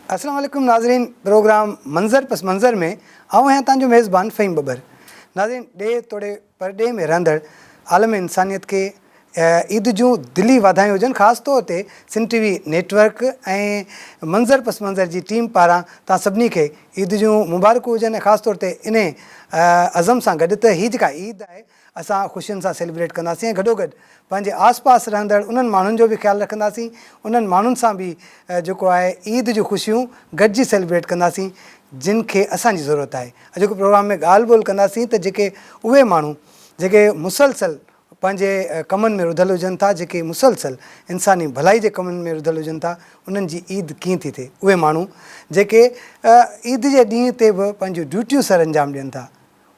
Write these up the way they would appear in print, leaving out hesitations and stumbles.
अस्सलाम वालेकुम नाज़रीन, प्रोग्राम मंज़र पस मंज़र में आऊँ हैं तव्हांजो मेज़बान फ़हीम बबर। नाज़रीन, ॾे तोड़े परॾे में रहंदड़ आलम इंसानियत के ईद जूं दिली वाधायूं हुजनि। ख़ासि तौर ते सिंध टीवी नेटवर्क ऐं मंज़र पस मंज़र जी टीम पारां तव्हां सभिनी खे ईद जूं मुबारकूं हुजनि। ऐं ख़ासि तौर ते इन अज़म सां गॾु त हीअ जेका ईद आहे असां ख़ुशियुनि सां सेलिब्रेट कंदासीं ऐं गॾोगॾु पंहिंजे आस पास रहंदड़ उन्हनि माण्हुनि जो बि ख़्यालु रखंदासीं, उन्हनि माण्हुनि सां बि जेको आहे ईद जूं ख़ुशियूं गॾिजी सेलिब्रेट कंदासीं जिन खे असांजी ज़रूरत आहे। अॼोके प्रोग्राम में ॻाल्हि ॿोल कंदासीं त जेके उहे माण्हू जेके मुसलसल पंहिंजे कमनि में रुधल हुजनि था, जेके मुसलसल इंसानी भलाई जे कमनि में रुधल हुजनि था, उन्हनि जी ईद कीअं थी थिए। उहे माण्हू जेके ईद जे ॾींहं ते बि पंहिंजूं ड्यूटियूं सर अंजाम ॾियनि था,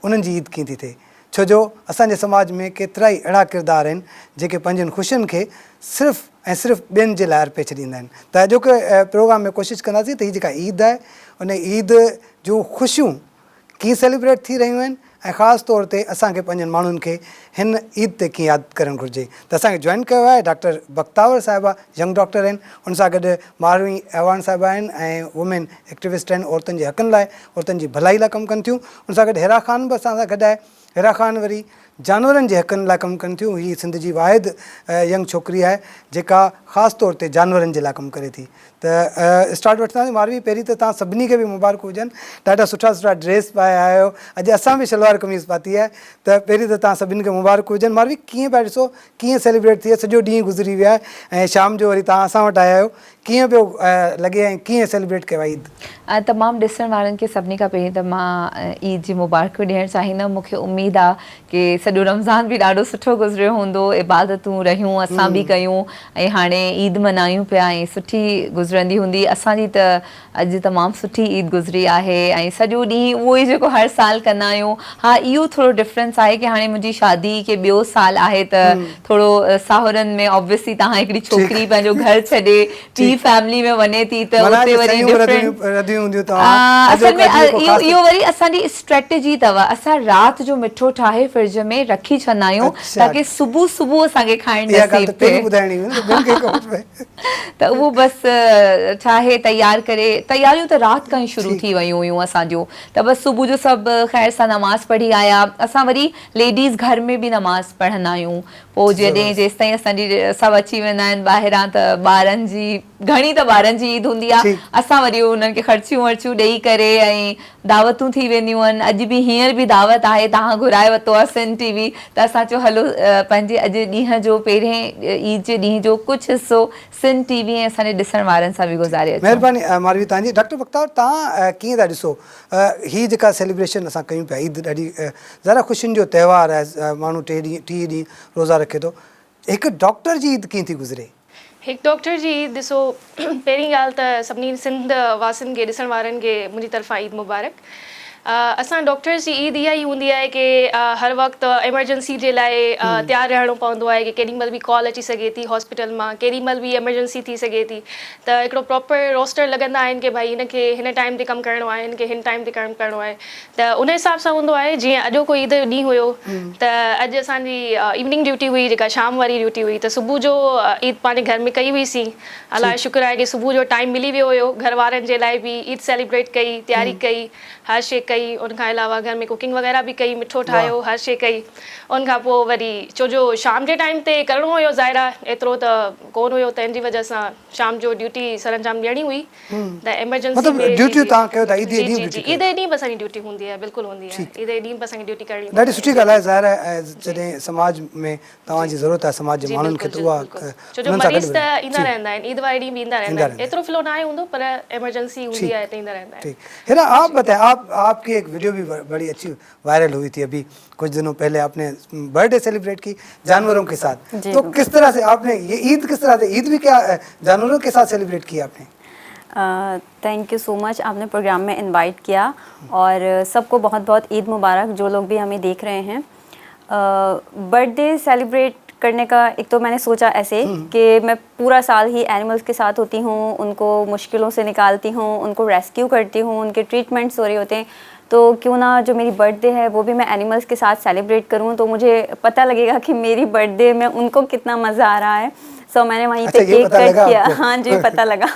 उन्हनि जी ईद कीअं थी थिए। छो जो असांजे समाज में केतिरा ई अहिड़ा किरदार आहिनि जेके पंहिंजनि ख़ुशियुनि खे सिर्फ़ु ऐं सिर्फ़ु ॿियनि जे लाइ अर्पे छॾींदा आहिनि। त अॼोके प्रोग्राम में कोशिशि कंदासीं त हीअ जेका ईद आहे उन ईद जूं ख़ुशियूं कीअं सेलिब्रेट थी रहियूं आहिनि ऐं ख़ासि तौर ते असांखे पंहिंजनि माण्हुनि खे हिन ईद ते कीअं यादि करणु घुरिजे। त असांखे जॉइन कयो आहे डॉक्टर बख्तावर साहिबा, यंग डॉक्टर आहिनि। उन सां गॾु मारवी अवान साहिबा आहिनि ऐं वुमेन एक्टिविस्ट आहिनि, औरतुनि जे हक़नि लाइ, औरतुनि जी भलाई लाइ कमु कनि थियूं। उन सां गॾु हिरा ख़ान बि असां सां गॾु आहे। हिरा ख़ान वरी जानवरनि जे हक़नि लाइ कमु कनि थियूं। हीअ सिंध जी वाहिद यंग छोकिरी आहे जेका ख़ासि तौर ते जानवरनि जे लाइ कमु करे थी। त स्टार्ट वठंदासीं। मारवी, पहिरीं त तव्हां सभिनी खे बि मुबारक हुजनि, ॾाढा सुठा सुठा ड्रेस पाए आया आहियो। अॼु असां बि शलवार कमीज़ पाती आहे, त पहिरीं त तव्हां सभिनी खे मुबारक हुजनि। मारवी, कीअं पिया ॾिसो, कीअं सेलिब्रेट थी, सॼो ॾींहुं गुज़री वियो आहे ऐं शाम जो वरी तव्हां असां वटि आया आहियो, कीअं पियो लॻे ऐं कीअं सेलिब्रेट कयो आहे ईद? तमामु ॾिसण वारनि खे सभिनी खां पहिरीं त मां ईद जी मुबारक ॾियणु चाहींदमि। मूंखे उमेदु आहे की सॼो रमज़ान बि ॾाढो सुठो गुज़रियो हूंदो, इबादतूं रहियूं, असां बि कयूं ऐं हाणे ईद मल्हायूं पिया ऐं सुठी गुज़रंदी हूंदी। असांजी त अॼु तमामु सुठी ईद गुज़री आहे ऐं सॼो ॾींहुं उहो ई जेको हर साल कंदा आहियूं। हा, इहो थोरो डिफरेंस आहे की हाणे मुंहिंजी शादी खे ॿियो साल आहे त थोरो साहुरनि में ऑब्वियसली तव्हां हिकिड़ी छोकिरी पंहिंजो घर छॾे ॿी फैमिली में वञे थी त उते वरी असल में इहो वरी असांजी स्ट्रेटेजी अथव। असां राति जो मिठो ठाहे फ्रिज में रखी छॾंदा आहियूं ताकी सुबुह सुबुह असांखे खाइणु नसीब थिए। त उहो बसि ठाहे तयारु करे, तयारियूं त राति खां ई शुरू थी वियूं हुयूं असांजूं। त बसि सुबुह जो सभु ख़ैर सां नमाज़ पढ़ी आया। असां वरी लेडीज़ घर में बि नमाज़ पढ़ंदा आहियूं। पोइ जॾहिं जेसिताईं असांजी सभु अची वेंदा आहिनि ॿाहिरां त ॿारनि जी घणी त ॿारनि जी ईद हूंदी आहे, असां वरी उन्हनि खे ख़र्चियूं वर्चियूं ॾेई करे ऐं दावतूं थी वेंदियूं आहिनि। अॼु बि हींअर बि दावत आहे, तव्हां घुराए वरितो आहे सिंध टीवी, त असां चयो हलो पंहिंजे अॼु ॾींहं जो पहिरें ईद जे ॾींहं जो कुझु हिसो सिंध टीवी ऐं असांजे ॾिसण वारनि सां बि गुज़ारे अचूं। महिरबानी मारवी तव्हांजी। डॉक्टर बख्तावर, तव्हां कीअं था ॾिसो हीअ जेका सेलिब्रेशन असां कयूं पिया, ईद ॾाढी ज़रा ख़ुशियुनि जो त्योहार आहे, माण्हू 3 ॾींहं रोज़ा रखे थो। हिकु डॉक्टर जी ईद कीअं थी गुज़रे? हिकु डॉक्टर जी ईद ॾिसो, पहिरीं ॻाल्हि त सभिनी सिंध वासियुनि खे ॾिसण वारनि खे मुंहिंजी तरफ़ां ईद मुबारक। असां डॉक्टर्स जी ईद इहा ई हूंदी आहे की हर वक़्तु एमरजेंसी जे लाइ तयारु रहणो पवंदो आहे की केॾीमहिल बि कॉल अची सघे थी हॉस्पिटल मां, केॾीमहिल बि एमरजेंसी थी सघे थी। त हिकिड़ो प्रॉपर रोस्टर लॻंदा आहिनि की भई हिनखे हिन टाइम ते कमु करिणो आहे, हिनखे हिन टाइम ते कमु करिणो आहे। त उन हिसाब सां हूंदो आहे। जीअं अॼोको ईद जो ॾींहुं हुयो त अॼु असांजी इवनिंग ड्यूटी हुई, जेका शाम वारी ड्यूटी हुई। त सुबुह जो ईद पंहिंजे घर में कई हुईसीं। अलाह शुक्र आहे की सुबुह जो टाइम मिली वियो हुयो, घर वारनि जे लाइ बि ईद सेलिब्रेट कई, तयारी कई, हर शइ कई। उनखां अलावा घर में कुकिंग वग़ैरह बि कई, मिठो ठाहियो, हर शइ कई। उनखां पोइ वरी छो जो शाम जे टाइम ते करिणो हुयो ज़ाहिरा, एतिरो त कोन हुयो, तंहिंजी वजह सां शाम जो ड्यूटी सर अंजाम ॾियणी हुई। त एमरजेंसी में ईद जे ॾींहुं बि असांजी ड्यूटी हूंदी आहे, बिल्कुलु हूंदी आहे। ईद जे ॾींहुं बि असांजी ड्यूटी करणी ॾाढी सुठी ॻाल्हि आहे। ज़ाहिर आहे जॾहिं समाज में तव्हांजी ज़रूरत आहे, समाज जे माण्हुनि खे, त उहा छो जो मरीज़ त ईंदा रहंदा आहिनि, ईद वारे ॾींहुं बि ईंदा रहंदा आहिनि। एतिरो फ्लो न आहे हूंदो, पर एमरजेंसी हूंदी आहे त ईंदा रहंदा आहिनि। हिरा, आप बताएं, आपकी एक वीडियो भी बड़ी अच्छी वायरल हुई थी अभी कुछ दिनों पहले। आपने बर्थडे सेलिब्रेट की जानवरों के साथ, तो किस तरह से आपने ये ईद, किस तरह से ईद भी क्या जानवरों के साथ सेलिब्रेट की आपने? थैंक यू सो मच, आपने प्रोग्राम में इनवाइट किया और सबको बहुत बहुत ईद मुबारक, जो लोग भी हमें देख रहे हैं। बर्थडे सेलिब्रेट करने का एक तो मैंने सोचा ऐसे कि मैं पूरा साल ही एनिमल्स के साथ होती हूँ, उनको मुश्किलों से निकालती हूँ, उनको रेस्क्यू करती हूँ, उनके ट्रीटमेंट्स हो रहे होते हैं, तो क्यों ना जो मेरी बर्थडे है वो भी मैं एनिमल्स के साथ सेलिब्रेट करूँ। तो मुझे पता लगेगा कि मेरी बर्थडे में उनको कितना मज़ा आ रहा है। सो मैंने वहीं पे केक कट किया। हाँ जी, पता लगा।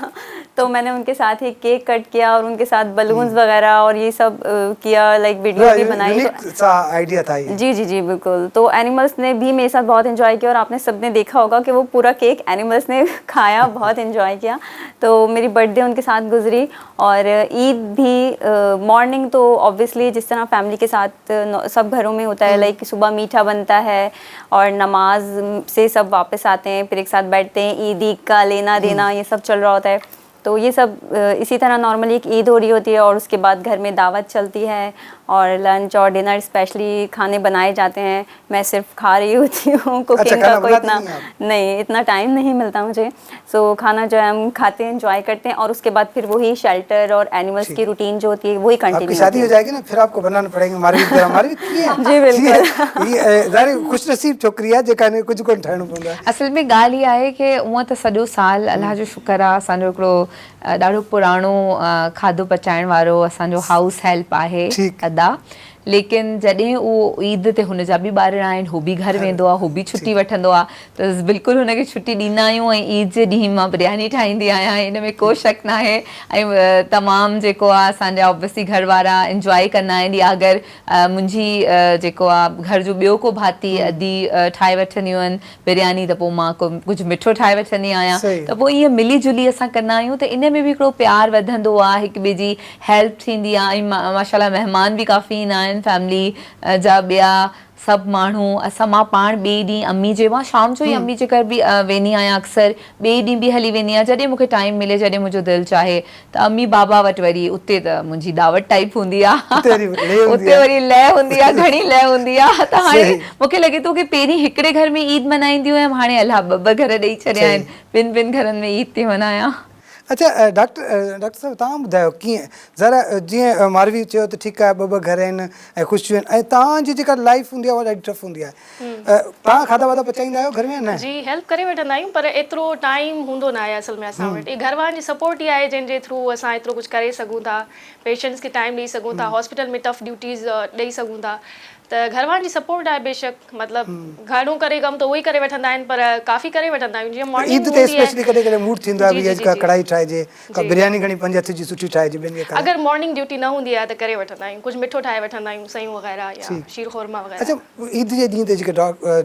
तो मैंने उनके साथ ही केक कट किया और उनके साथ बलून्स वगैरह और ये सब किया, लाइक वीडियो भी बनाई। सा आइडिया था ये। जी जी जी बिल्कुल। तो एनिमल्स ने भी मेरे साथ बहुत एंजॉय किया और आपने सबने देखा होगा कि वो पूरा केक एनिमल्स ने खाया, बहुत एंजॉय किया। तो मेरी बर्थडे उनके साथ गुजरी और ईद भी मॉर्निंग तो ऑब्वियसली जिस तरह फैमिली के साथ सब घरों में होता है, लाइक सुबह मीठा बनता है और नमाज से सब वापस आते हैं, फिर एक साथ बैठते हैं, ईद का लेना देना ये सब चल रहा होता है। तो ये सब इसी तरह नॉर्मली एक ईद हो रही होती है और उसके बाद घर में दावत चलती है और लंच और डिनर स्पेशली खाने बनाए जाते हैं। मैं सिर्फ खा रही होती हूँ, कुकिंग का कोई इतना नहीं, इतना टाइम नहीं मिलता मुझे। सो खाना जो है हम खाते हैं, एंजॉय करते हैं और उसके बाद फिर वही शेल्टर और एनिमल्स की रूटीन जो होती है वही कंटिन्यू। शादी हो जाएगी ना फिर आपको बनाना पड़ेगा हमारी जी बिल्कुल। ये ज़ाहिर खुशनसीब छोकरी आहे जेका ने कुछ कोन ठाहिणो पवंदो आहे। असल में ॻाल्हि इहा आहे कि उअं त सॼो साल अलाह जो शुक्र आहे असांजो हिकिड़ो ॾाढो पुराणो खाधो पचाइण वारो असांजो हाउस हेल्प आहे अदा। लेकिन जॾहिं उहो ईद ते हुनजा बि ॿार आहिनि, हो बि घर वेंदो आहे, हो बि छुटी वठंदो आहे, त बिल्कुलु हुनखे छुटी ॾींदा आहियूं। ऐं ईद जे ॾींहुं मां बिरयानी ठाहींदी आहियां, इन में को शक न आहे। ऐं तमामु जेको आहे असांजा ऑब्वियसली घर वारा इंजॉय कंदा आहिनि। या अगरि मुंहिंजी जेको आहे घर जो ॿियो को भाती अदी ठाहे वठंदियूं आहिनि बिरयानी, त पोइ मां कुझु मिठो ठाहे वठंदी आहियां। त पोइ ईअं मिली जुली असां कंदा आहियूं, त इन में बि हिकिड़ो प्यारु वधंदो आहे, हिक ॿिए जी हेल्प थींदी आहे। ऐं माशाल्लाह महिमान बि काफ़ी ईंदा आहिनि फैमिली जा ॿिया सभु माण्हू। मां पाण ॿिए ॾींहुं अम्मी जे, मां शाम जो ई अम्मी जे घर बि वेंदी आहियां, अक्सर ॿिए ॾींहुं बि हली वेंदी आहियां जॾहिं मूंखे टाइम मिले, जॾहिं मुंहिंजो दिलि चाहे। त अम्मी बाबा वटि वरी उते त मुंहिंजी दावत टाइप हूंदी आहे, उते वरी लय हूंदी आहे, घणी लय हूंदी आहे। त हाणे मूंखे लॻे थो कि पहिरीं हिकिड़े घर में ईद मल्हाईंदी हुयमि, हाणे अलाह ॿ घर ॾेई छॾिया आहिनि, ॿिनि घरनि में ईद थी मल्हायां। अच्छा डॉक्टर साहब तव्हां ॿुधायो कीअं ज़रा जीअं मारवी चयो त ठीकु आहे ॿ घर आहिनि ऐं ख़ुशियूं आहिनि, ऐं तव्हांजी जेका लाइफ हूंदी आहे उहा ॾाढी टफ हूंदी आहे, तव्हां खाधा वाधा पचाईंदा आहियो घर में न? जी हेल्प करे वठंदा आहियूं, पर एतिरो टाइम हूंदो न आहे असल में असां वटि। घर वारनि जी सपोर्ट ई आहे जंहिंजे थ्रू असां एतिरो कुझु करे सघूं था, पेशेंट्स खे टाइम ॾेई सघूं था, हॉस्पिटल में टफ ड्यूटीज़ ॾेई सघूं था। त घर वारनि जी सपोर्ट आहे बेशक, मतिलबु घणो करे कमु त उहो ई करे वठंदा आहिनि, पर काफ़ी करे वठंदा आहियूं। जीअं मॉर्निंग ईद ते स्पेशली कॾहिं कॾहिं मूड थींदो आहे भई अॼु कढ़ाई ठाहिजे, बिरयानी घणी पंज हथ जी सुठी ठाहिजे ॿियनि खे। अगरि मॉर्निंग ड्यूटी न हूंदी आहे त करे वठंदा आहियूं, कुझु मिठो ठाहे वठंदा आहियूं, सयूं वग़ैरह या शीर ख़ोरमा वग़ैरह। अच्छा ईद जे ॾींहं ते जेके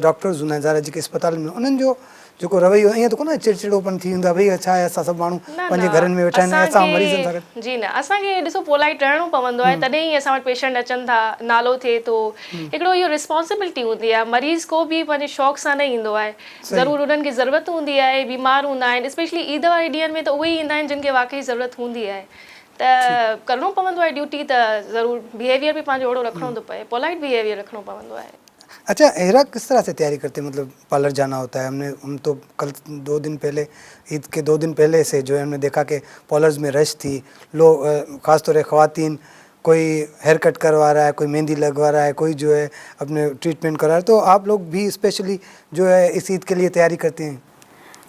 डॉक्टर्स हूंदा आहिनि ज़ाहिर जेके अस्पताल में, उन्हनि जो जेको रवैयो ईअं त कोन चिड़चिड़ोपन थी वेंदो आहे भई छा आहे असां सभु माण्हू पंहिंजे घरनि में वेठा आहिनि, असां मरीज़नि सां गॾु। जी न, असांखे ॾिसो पोलाइट रहणो पवंदो आहे, तॾहिं ई असां वटि पेशेंट अचनि था, नालो थिए थो। हिकिड़ो इहो रिस्पॉन्सिबिलिटी हूंदी आहे, मरीज़ को बि पंहिंजे शौक़ सां न ईंदो आहे, ज़रूरु उन्हनि खे ज़रूरत हूंदी आहे, बीमार हूंदा आहिनि, स्पेशली ईद वारे ॾींहंनि में त उहे ई ईंदा आहिनि जिन खे वाक़ई ज़रूरत हूंदी आहे। त करिणो पवंदो आहे ड्यूटी, त ज़रूरु बिहेवियर बि पंहिंजो ओड़ो रखिणो थो पए, पोलाइट बिहेवियर रखिणो पवंदो आहे। अच्छा हेरा किस तरह से तैयारी करते हैं, मतलब पार्लर जाना होता है? हम तो कल 2 दिन पहले ईद के 2 दिन पहले से जो है हमने देखा कि पार्लर्स में रश थी, लोग ख़ासतौर पर ख़वातीन, कोई हेयर कट करवा रहा है, कोई मेहंदी लगवा रहा है, कोई जो है अपने ट्रीटमेंट करा रहा है। तो आप लोग भी स्पेशली जो है इस ईद के लिए तैयारी करते हैं?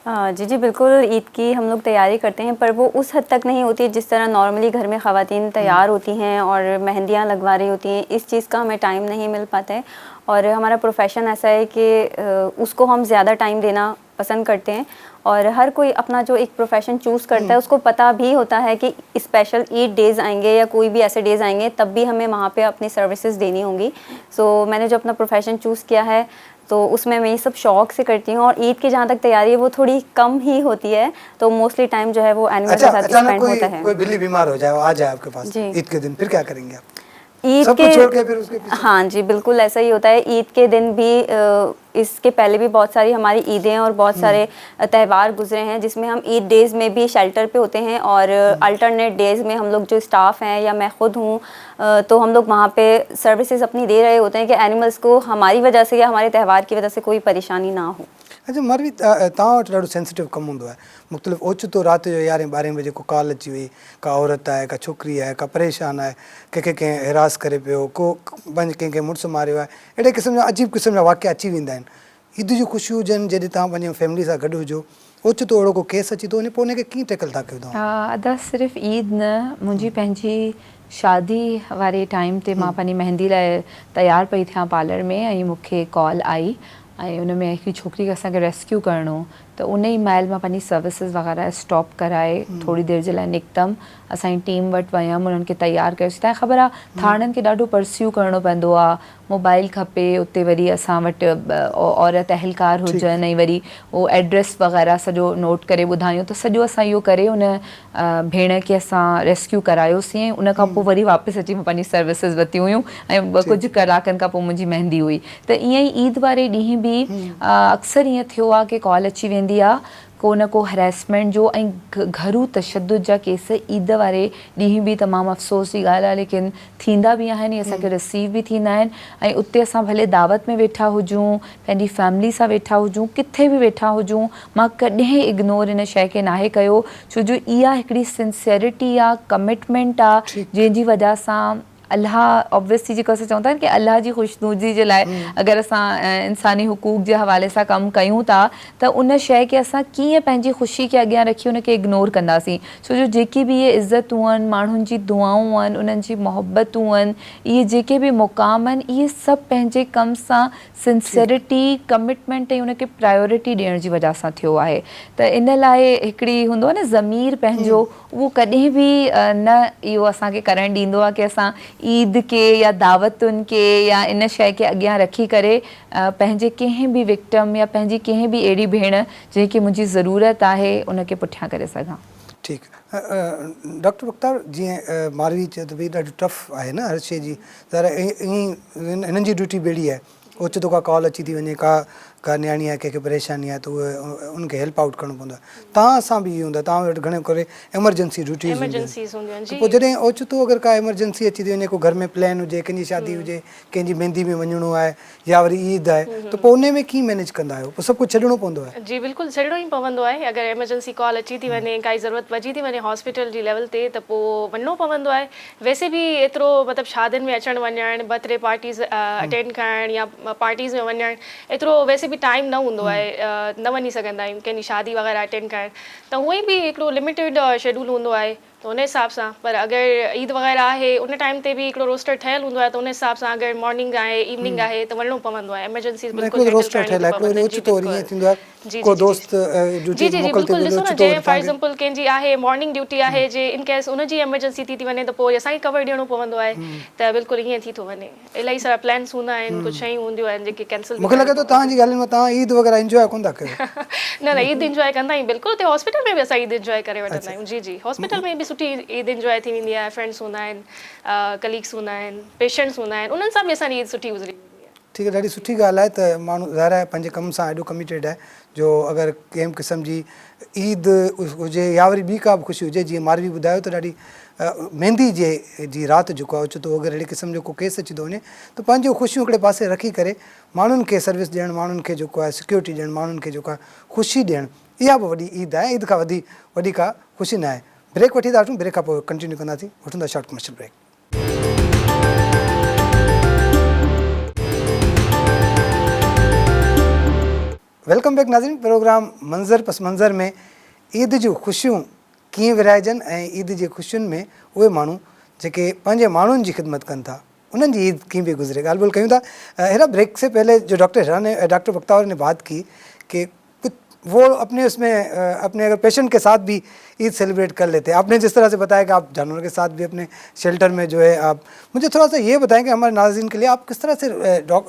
जी जी बिल्कुल, ईद की हम लोग तैयारी करते हैं, पर वो उस हद तक नहीं होती जिस तरह नॉर्मली घर में ख़वातीन तैयार होती हैं और मेहंदियाँ लगवा रही होती हैं। इस चीज़ का हमें टाइम नहीं मिल पाता है और हमारा प्रोफेशन ऐसा है कि उसको हम ज़्यादा टाइम देना पसंद करते हैं। और हर कोई अपना जो एक प्रोफेशन चूज़ करता है उसको पता भी होता है कि स्पेशल ईद डेज़ आएंगे या कोई भी ऐसे डेज़ आएंगे तब भी हमें वहाँ पे अपनी सर्विसेज देनी होंगी। सो मैंने जो अपना प्रोफेशन चूज़ किया है तो उसमें मैं ये सब शौक से करती हूँ। और ईद की जहाँ तक तैयारी है वो थोड़ी कम ही होती है, तो मोस्टली टाइम जो है वो एनिमल के साथ स्पेंड होता है। कोई बिल्ली बीमार हो जाए, वो आ जाए आपके पास ईद के दिन, फिर क्या करेंगे आप? ईद सब कुछ छोड़ के फिर उसके पीछे? हाँ जी बिल्कुल ऐसा ही होता है। ईद के दिन भी इसके पहले भी बहुत सारी हमारी ईदें और बहुत सारे त्यौहार गुजरे हैं जिसमें हम ईद डेज़ में भी शेल्टर पे होते हैं और अल्टरनेट डेज़ में हम लोग जो स्टाफ हैं या मैं ख़ुद हूँ तो हम लोग वहाँ पे सर्विसेज अपनी दे रहे होते हैं कि एनिमल्स को हमारी वजह से या हमारे त्यौहार की वजह से कोई परेशानी ना हो। अच्छा मारवी तव्हां वटि ॾाढो सेंसिटिव कमु हूंदो आहे, मुख़्तलिफ़ ओचितो राति जो 11-12 बजे को कॉल अची वई, का औरत आहे, का छोकिरी आहे, का परेशान आहे, कंहिंखे हिरास करे पियो, को पंहिंजे कंहिंखे मुड़ुसु मारियो आहे, अहिड़े क़िस्म जा अजीब क़िस्म जा वाक़िया अची वेंदा आहिनि। ईद जूं ख़ुशियूं हुजनि जॾहिं तव्हां पंहिंजे फैमिली सां गॾु हुजो, ओचितो अहिड़ो को केस अची थो वञे, पोइ उनखे कीअं टैकल था कयो तव्हां? अदा सिर्फ़ु ईद न, मुंहिंजी पंहिंजी शादी वारे टाइम ते मां पंहिंजी मेहंदी लाइ तयारु पई थियां पार्लर में, ऐं मूंखे कॉल आई ऐं उन में हिकिड़ी छोकिरी खे असांखे रेस्क्यू करिणो, त उन ई महिल मां पंहिंजी सर्विसिस वग़ैरह स्टॉप कराए थोरी देरि जे लाइ निकितमि, असांजी टीम वटि वयमि, उन्हनि खे तयारु कयोसीं। तव्हांखे ख़बर आहे थाणनि खे ॾाढो परस्यू करिणो पवंदो आहे, मोबाइल खपे, उते वरी असां वटि औरत अहलकार हुजनि, ऐं वरी उहो एड्रेस वग़ैरह सॼो नोट करे ॿुधायूं, त सॼो असां इहो करे उन भेण खे असां रेस्क्यू करायोसीं। ऐं उन खां पोइ वरी वापसि अची मां पंहिंजी सर्विसिस वरितियूं हुयूं, ऐं कुझु कलाकनि खां पोइ मुंहिंजी मेहंदी हुई। त ईअं ई ईद वारे ॾींहुं बि अक्सर ईअं थियो आहे की कॉल अची वेंदी आहे को न को हरेसमेंट जो, ऐं घरू तशद्दुद जा केस ईद वारे ॾींहुं बि तमामु अफ़सोस जी ॻाल्हि आहे, लेकिन थींदा बि आहिनि, असांखे रिसीव बि थींदा आहिनि। ऐं उते असां भले दावत में वेठा हुजूं, पंहिंजी फैमिली सां वेठा हुजूं, किथे बि वेठा हुजूं, मां कॾहिं इग्नोर इन शइ खे नाहे कयो, छो जो इहा हिकिड़ी सिंसियरिटी आहे, कमिटमेंट आहे, जंहिंजी वजह सां अलाह ऑब्वियसली जेको असां चवंदा आहिनि कि अलाह जी ख़ुशनूदी जे लाइ अगरि असां इंसानी हुकूक जे हवाले सां कमु कयूं था, त उन शइ खे असां कीअं पंहिंजी ख़ुशी खे अॻियां रखी उनखे इग्नोर कंदासीं। छो जो जेकी बि इहे इज़तूं आहिनि, माण्हुनि जी दुआऊं आहिनि, उन्हनि जी मोहबतूं आहिनि, इहे जेके बि मुक़ाम आहिनि, इहे सभु पंहिंजे कम सां सिंसियरिटी, कमिटमेंट ऐं उनखे प्रायोरिटी ॾियण जी वजह सां थियो आहे। त इन लाइ हिकिड़ी हूंदो आहे न ज़मीर पंहिंजो, उहो कॾहिं बि न इहो असांखे करणु ॾींदो आहे की असां ईद के या दावतुनि के या इन शइ खे अॻियां रखी करे पंहिंजे कंहिं बि विक्टम या पंहिंजी कंहिं बि अहिड़ी भेण जंहिंखे मुंहिंजी ज़रूरत आहे उनखे पुठियां करे सघां। ठीकु। डॉक्टर बख्तार, जीअं मारवी चए त भई ॾाढी टफ आहे न हर शइ जी, त ईअं हिननि जी ड्यूटी बेड़ी आहे, ओचितो का कॉल अची थी वञे, का न्याणी आहे, कंहिंखे परेशानी आहे, त उहे उनखे हेल्प आउट करिणो पवंदो आहे। तव्हां सां बि इहो हूंदो आहे, तव्हां वटि घणे करे एमरजेंसी ड्यूटीज़ हूंदियूं आहिनि, पोइ जॾहिं ओचितो अगरि का एमरजेंसी अची थी वञे, को घर में प्लान हुजे, कंहिंजी शादी हुजे, कंहिंजी मेहंदी में वञिणो आहे, या वरी ईद आहे, त पोइ उन में कीअं मैनेज कंदा आहियो? पोइ सभु कुझु छॾिणो पवंदो आहे? जी बिल्कुलु छॾिणो ई पवंदो आहे। अगरि एमरजेंसी कॉल अची थी वञे, काई ज़रूरत पइजी थी वञे हॉस्पिटल जी लेवल ते, त पोइ वञिणो पवंदो आहे। वैसे बि एतिरो मतिलबु शादियुनि में अचणु वञणु, बर्थडे पार्टीज़ अटेंड करणु या पार्टीज़ में वञणु, एतिरो वैसे बि टाइम न हूंदो आहे, न वञी सघंदा आहियूं कंहिंजी शादी वग़ैरह अटेंड करणु, त उहो ई बि हिकिड़ो लिमिटेड शेड्यूल हूंदो आहे, त उन हिसाब सां। पर अगरि ईद वग़ैरह आहे, उन टाइम ते बि हिकिड़ो रोस्टर ठहियलु हूंदो आहे, त उन हिसाब सां अगरि मॉर्निंग आहे, इवनिंग आहे, त वञिणो पवंदो आहे। एमरजेंसी बिल्कुलु जी जी जी बिल्कुलु। ॾिसो न, जीअं फॉर एग्ज़ाम्पल कंहिंजी आहे मॉर्निंग ड्यूटी आहे, जे इन केस उनजी एमरजेंसी थी वञे, त पोइ असांखे कवर ॾियणो पवंदो आहे, त बिल्कुलु ईअं थी थो वञे। इलाही सारा प्लान्स हूंदा आहिनि, कुझु शयूं हूंदियूं आहिनि जेके कैंसिल। मूंखे लॻे थो तव्हांजी ॻाल्हियुनि में तव्हां ईद वग़ैरह इंजॉय कोन था कयो। न ईद इंजॉय कंदा आहियूं बिल्कुलु, हुते हॉस्पिटल में बि असां ईद इंजॉय करे वठंदा आहियूं। जी जी, हॉस्पिटल में बि सुठी ईद इंजॉय थी वेंदी आहे, फ्रेंड्स हूंदा आहिनि, कलीग्स हूंदा आहिनि, पेशेंट्स हूंदा आहिनि, उन्हनि सां बि असांजी ईद सुठी गुज़री वेंदी आहे। ठीकु आहे, ॾाढी सुठी ॻाल्हि आहे त माण्हू ज़ाहिर आहे पंहिंजे कम सां एॾो कमिटेड आहे, जो अगरि कंहिं क़िस्म जी ईद हुजे या वरी ॿी का बि ख़ुशी हुजे, जीअं मारवी ॿुधायो त ॾाढी मेहंदी जी राति जेको आहे ओचितो अगरि अहिड़े क़िस्म जो को केस अची थो वञे, त पंहिंजो ख़ुशियूं हिकिड़े पासे रखी करे माण्हुनि खे सर्विस ॾियणु, माण्हुनि खे जेको आहे सिक्योरिटी ॾियणु, माण्हुनि खे जेको आहे ख़ुशी ॾियणु, इहा बि वॾी ईद आहे। ईद खां वॾी का ख़ुशी न आहे। ब्रेक वठी था वठूं, ब्रेक खां पोइ कंटिन्यू कंदासीं, वठूं था short commercial break. Welcome back नाज़रीन। प्रोग्राम मंज़र पस मंज़र में ईद जूं ख़ुशियूं कीअं विराइजनि ऐं ईद जी ख़ुशियुनि में उहे माण्हू जेके पंहिंजे माण्हुनि जी ख़िदमत कनि था, उन्हनि जी ईद कीअं बि गुज़रे, ॻाल्हि ॿोल कयूं था। हेरा, ब्रेक से पहले जो डॉक्टर बख्तावर ने बात की कि वो अपने उसमें अपने अगर पेशेंट के साथ भी ईद सेलिब्रेट कर लेते हैं। आपने जिस तरह से बताया कि आप जानवरों के साथ भी अपने शेल्टर में जो है, आप मुझे थोड़ा सा ये बताएं कि हमारे नाज़रीन के लिए आप किस तरह से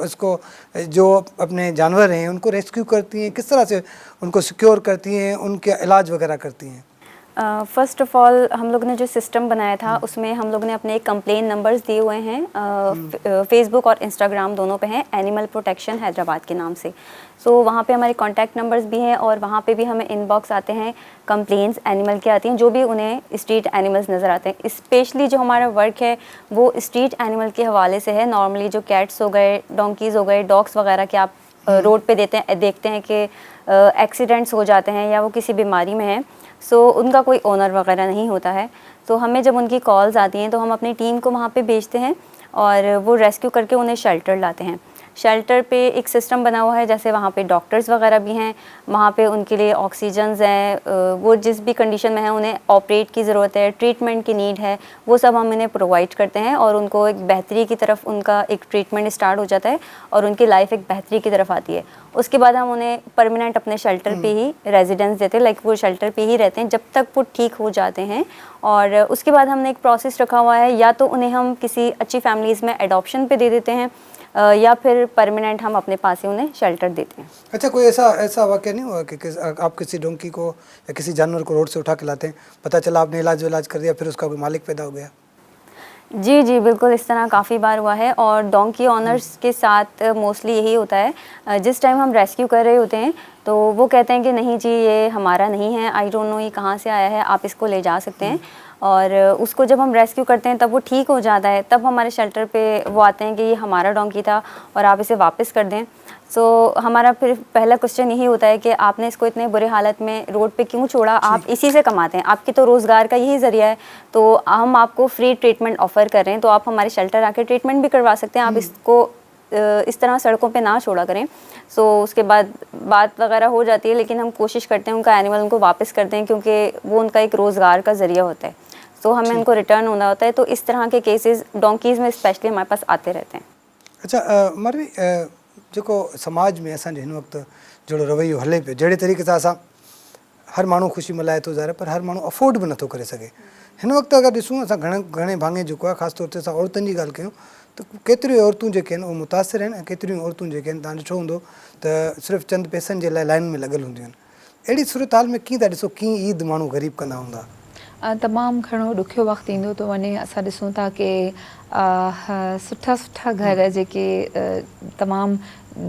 उसको जो अपने जानवर हैं उनको रेस्क्यू करती हैं, किस तरह से उनको सिक्योर करती हैं, उनके इलाज वगैरह करती हैं? फ़र्स्ट ऑफ़ ऑल हम लोग ने जो सिस्टम बनाया था उसमें हम लोग ने अपने कंप्लेन नंबर्स दिए हुए हैं, फेसबुक और इंस्टाग्राम दोनों पे हैं, एनिमल प्रोटेक्शन हैदराबाद के नाम से। सो वहाँ पे हमारे कॉन्टैक्ट नंबर्स भी हैं और वहाँ पे भी हमें इनबॉक्स आते हैं, कंप्लेंट्स एनिमल की आती हैं, जो भी उन्हें स्ट्रीट एनिमल्स नज़र आते हैं। स्पेशली जो हमारा वर्क है वो स्ट्रीट एनिमल के हवाले से है। नॉर्मली जो कैट्स हो गए, डोंकीज़ हो गए, डॉग्स वगैरह के आप रोड पे देखते हैं कि एक्सीडेंट्स हो जाते हैं या वो किसी बीमारी में हैं, सो उनका कोई ओनर वगैरह नहीं होता है। तो हमें जब उनकी कॉल्स आती हैं तो हम अपनी टीम को वहाँ पे भेजते हैं और वो रेस्क्यू करके उन्हें शेल्टर लाते हैं। शेल्टर पे एक सिस्टम बना हुआ है, जैसे वहाँ पे डॉक्टर्स वगैरह भी हैं, वहाँ पे उनके लिए ऑक्सीजन्स हैं, वो जिस भी कंडीशन में है उन्हें ऑपरेट की ज़रूरत है, ट्रीटमेंट की नीड है, वो सब हम इन्हें प्रोवाइड करते हैं और उनको एक बेहतरी की तरफ उनका एक ट्रीटमेंट स्टार्ट हो जाता है और उनकी लाइफ एक बेहतरी की तरफ आती है। उसके बाद हम उन्हें परमानेंट अपने शेल्टर पे ही रेजिडेंस देते हैं, लाइक वो शेल्टर पे ही रहते हैं जब तक वो ठीक हो जाते हैं। और उसके बाद हमने एक प्रोसेस रखा हुआ है, या तो उन्हें हम किसी अच्छी फैमिलीज़ में एडॉप्शन पे दे देते हैं या फिर परमानेंट हम अपने पास ही उन्हें शेल्टर देते हैं। अच्छा, कोई ऐसा वाक़या नहीं हुआ कि आप किसी डोंकी को या किसी जानवर को रोड से उठा के लाते हैं, पता चला आपने इलाज कर दिया, फिर उसका कोई मालिक पैदा हो गया? जी जी बिल्कुल, इस तरह काफ़ी बार हुआ है और डोंकी ऑनर्स के साथ मोस्टली यही होता है। जिस टाइम हम रेस्क्यू कर रहे होते हैं तो वो कहते हैं कि नहीं जी ये हमारा नहीं है, आई डोंट नो ये कहाँ से आया है, आप इसको ले जा सकते हैं। और उसको जब हम रेस्क्यू करते हैं तब वो ठीक हो जाता है, तब हमारे शेल्टर पे वो आते हैं कि ये हमारा डोंकी था और आप इसे वापस कर दें। सो हमारा फिर पहला क्वेश्चन यही होता है कि आपने इसको इतने बुरे हालत में रोड पे क्यों छोड़ा, आप इसी से कमाते हैं, आपकी तो रोज़गार का यही ज़रिया है, तो हम आपको फ्री ट्रीटमेंट ऑफ़र कर रहे हैं, तो आप हमारे शेल्टर आके ट्रीटमेंट भी करवा सकते हैं, आप इसको इस तरह सड़कों पे ना छोड़ा करें। सो उसके बाद बात वगैरह हो जाती है, लेकिन हम कोशिश करते हैं उनका एनिमल उनको वापस कर दें, क्योंकि वो उनका एक रोज़गार का ज़रिया होता है, तो हमें उनको रिटर्न होना होता है। तो इस तरह के केसेस डोंकीज़ में स्पेशली हमारे पास आते रहते हैं। अच्छा मारवी, जेको समाज में असांजे हिन वक़्तु जहिड़ो रवैयो हले पियो, जहिड़े तरीक़े सां असां हर माण्हू ख़ुशी मल्हाए थो ज़ाहिर, पर हर माण्हू अफोर्ड बि नथो करे सघे। हिन वक़्तु अगरि ॾिसूं असां घणे भाङे जेको आहे, ख़ासि तौर ते असां औरतुनि जी ॻाल्हि कयूं त केतिरियूं औरतूं जेके आहिनि उहे मुतासिर आहिनि, ऐं केतिरियूं औरतूं जेके आहिनि तव्हां ॾिठो हूंदो त सिर्फ़ु चंद पैसनि जे लाइ लाइन में लॻियल हूंदियूं आहिनि। अहिड़ी सूरत हाल में कीअं था ॾिसो, कीअं ईद माण्हू ग़रीब कंदा हूंदा? तमामु घणो ॾुखियो वक़्तु ईंदो थो वञे। असां ॾिसूं था की सुठा सुठा घर जेके तमामु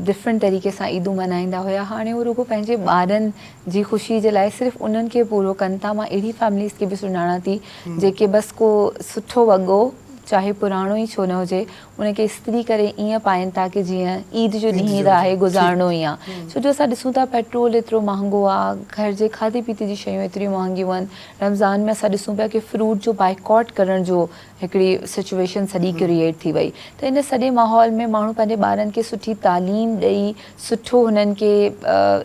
डिफरेंट तरीक़े सां ईदूं मल्हाईंदा हुया, हाणे उहो रुॻो पंहिंजे ॿारनि जी ख़ुशी जे लाइ सिर्फ़ु उन्हनि खे पूरो कनि था। मां अहिड़ी फैमिलीज़ खे बि सुञाणा थी जेके बसि को सुठो वॻो चाहे पुराणो ई छो न हुजे उनखे इस्त्री करे ईअं पाइनि था की जीअं ईद जो ॾींहुं आहे गुज़ारणो ई आहे। छो जो असां ॾिसूं था पेट्रोल एतिरो महांगो आहे, घर जे खाधे पीते जी शयूं एतिरियूं महांगियूं आहिनि। रमज़ान में असां ॾिसूं पिया की फ्रूट जो बाइकॉट करण जो हिकिड़ी सिचुएशन सॼी क्रिएट थी वई। त इन सॼे माहौल में माण्हू पंहिंजे ॿारनि खे सुठी तालीम ॾेई सुठो हुननि खे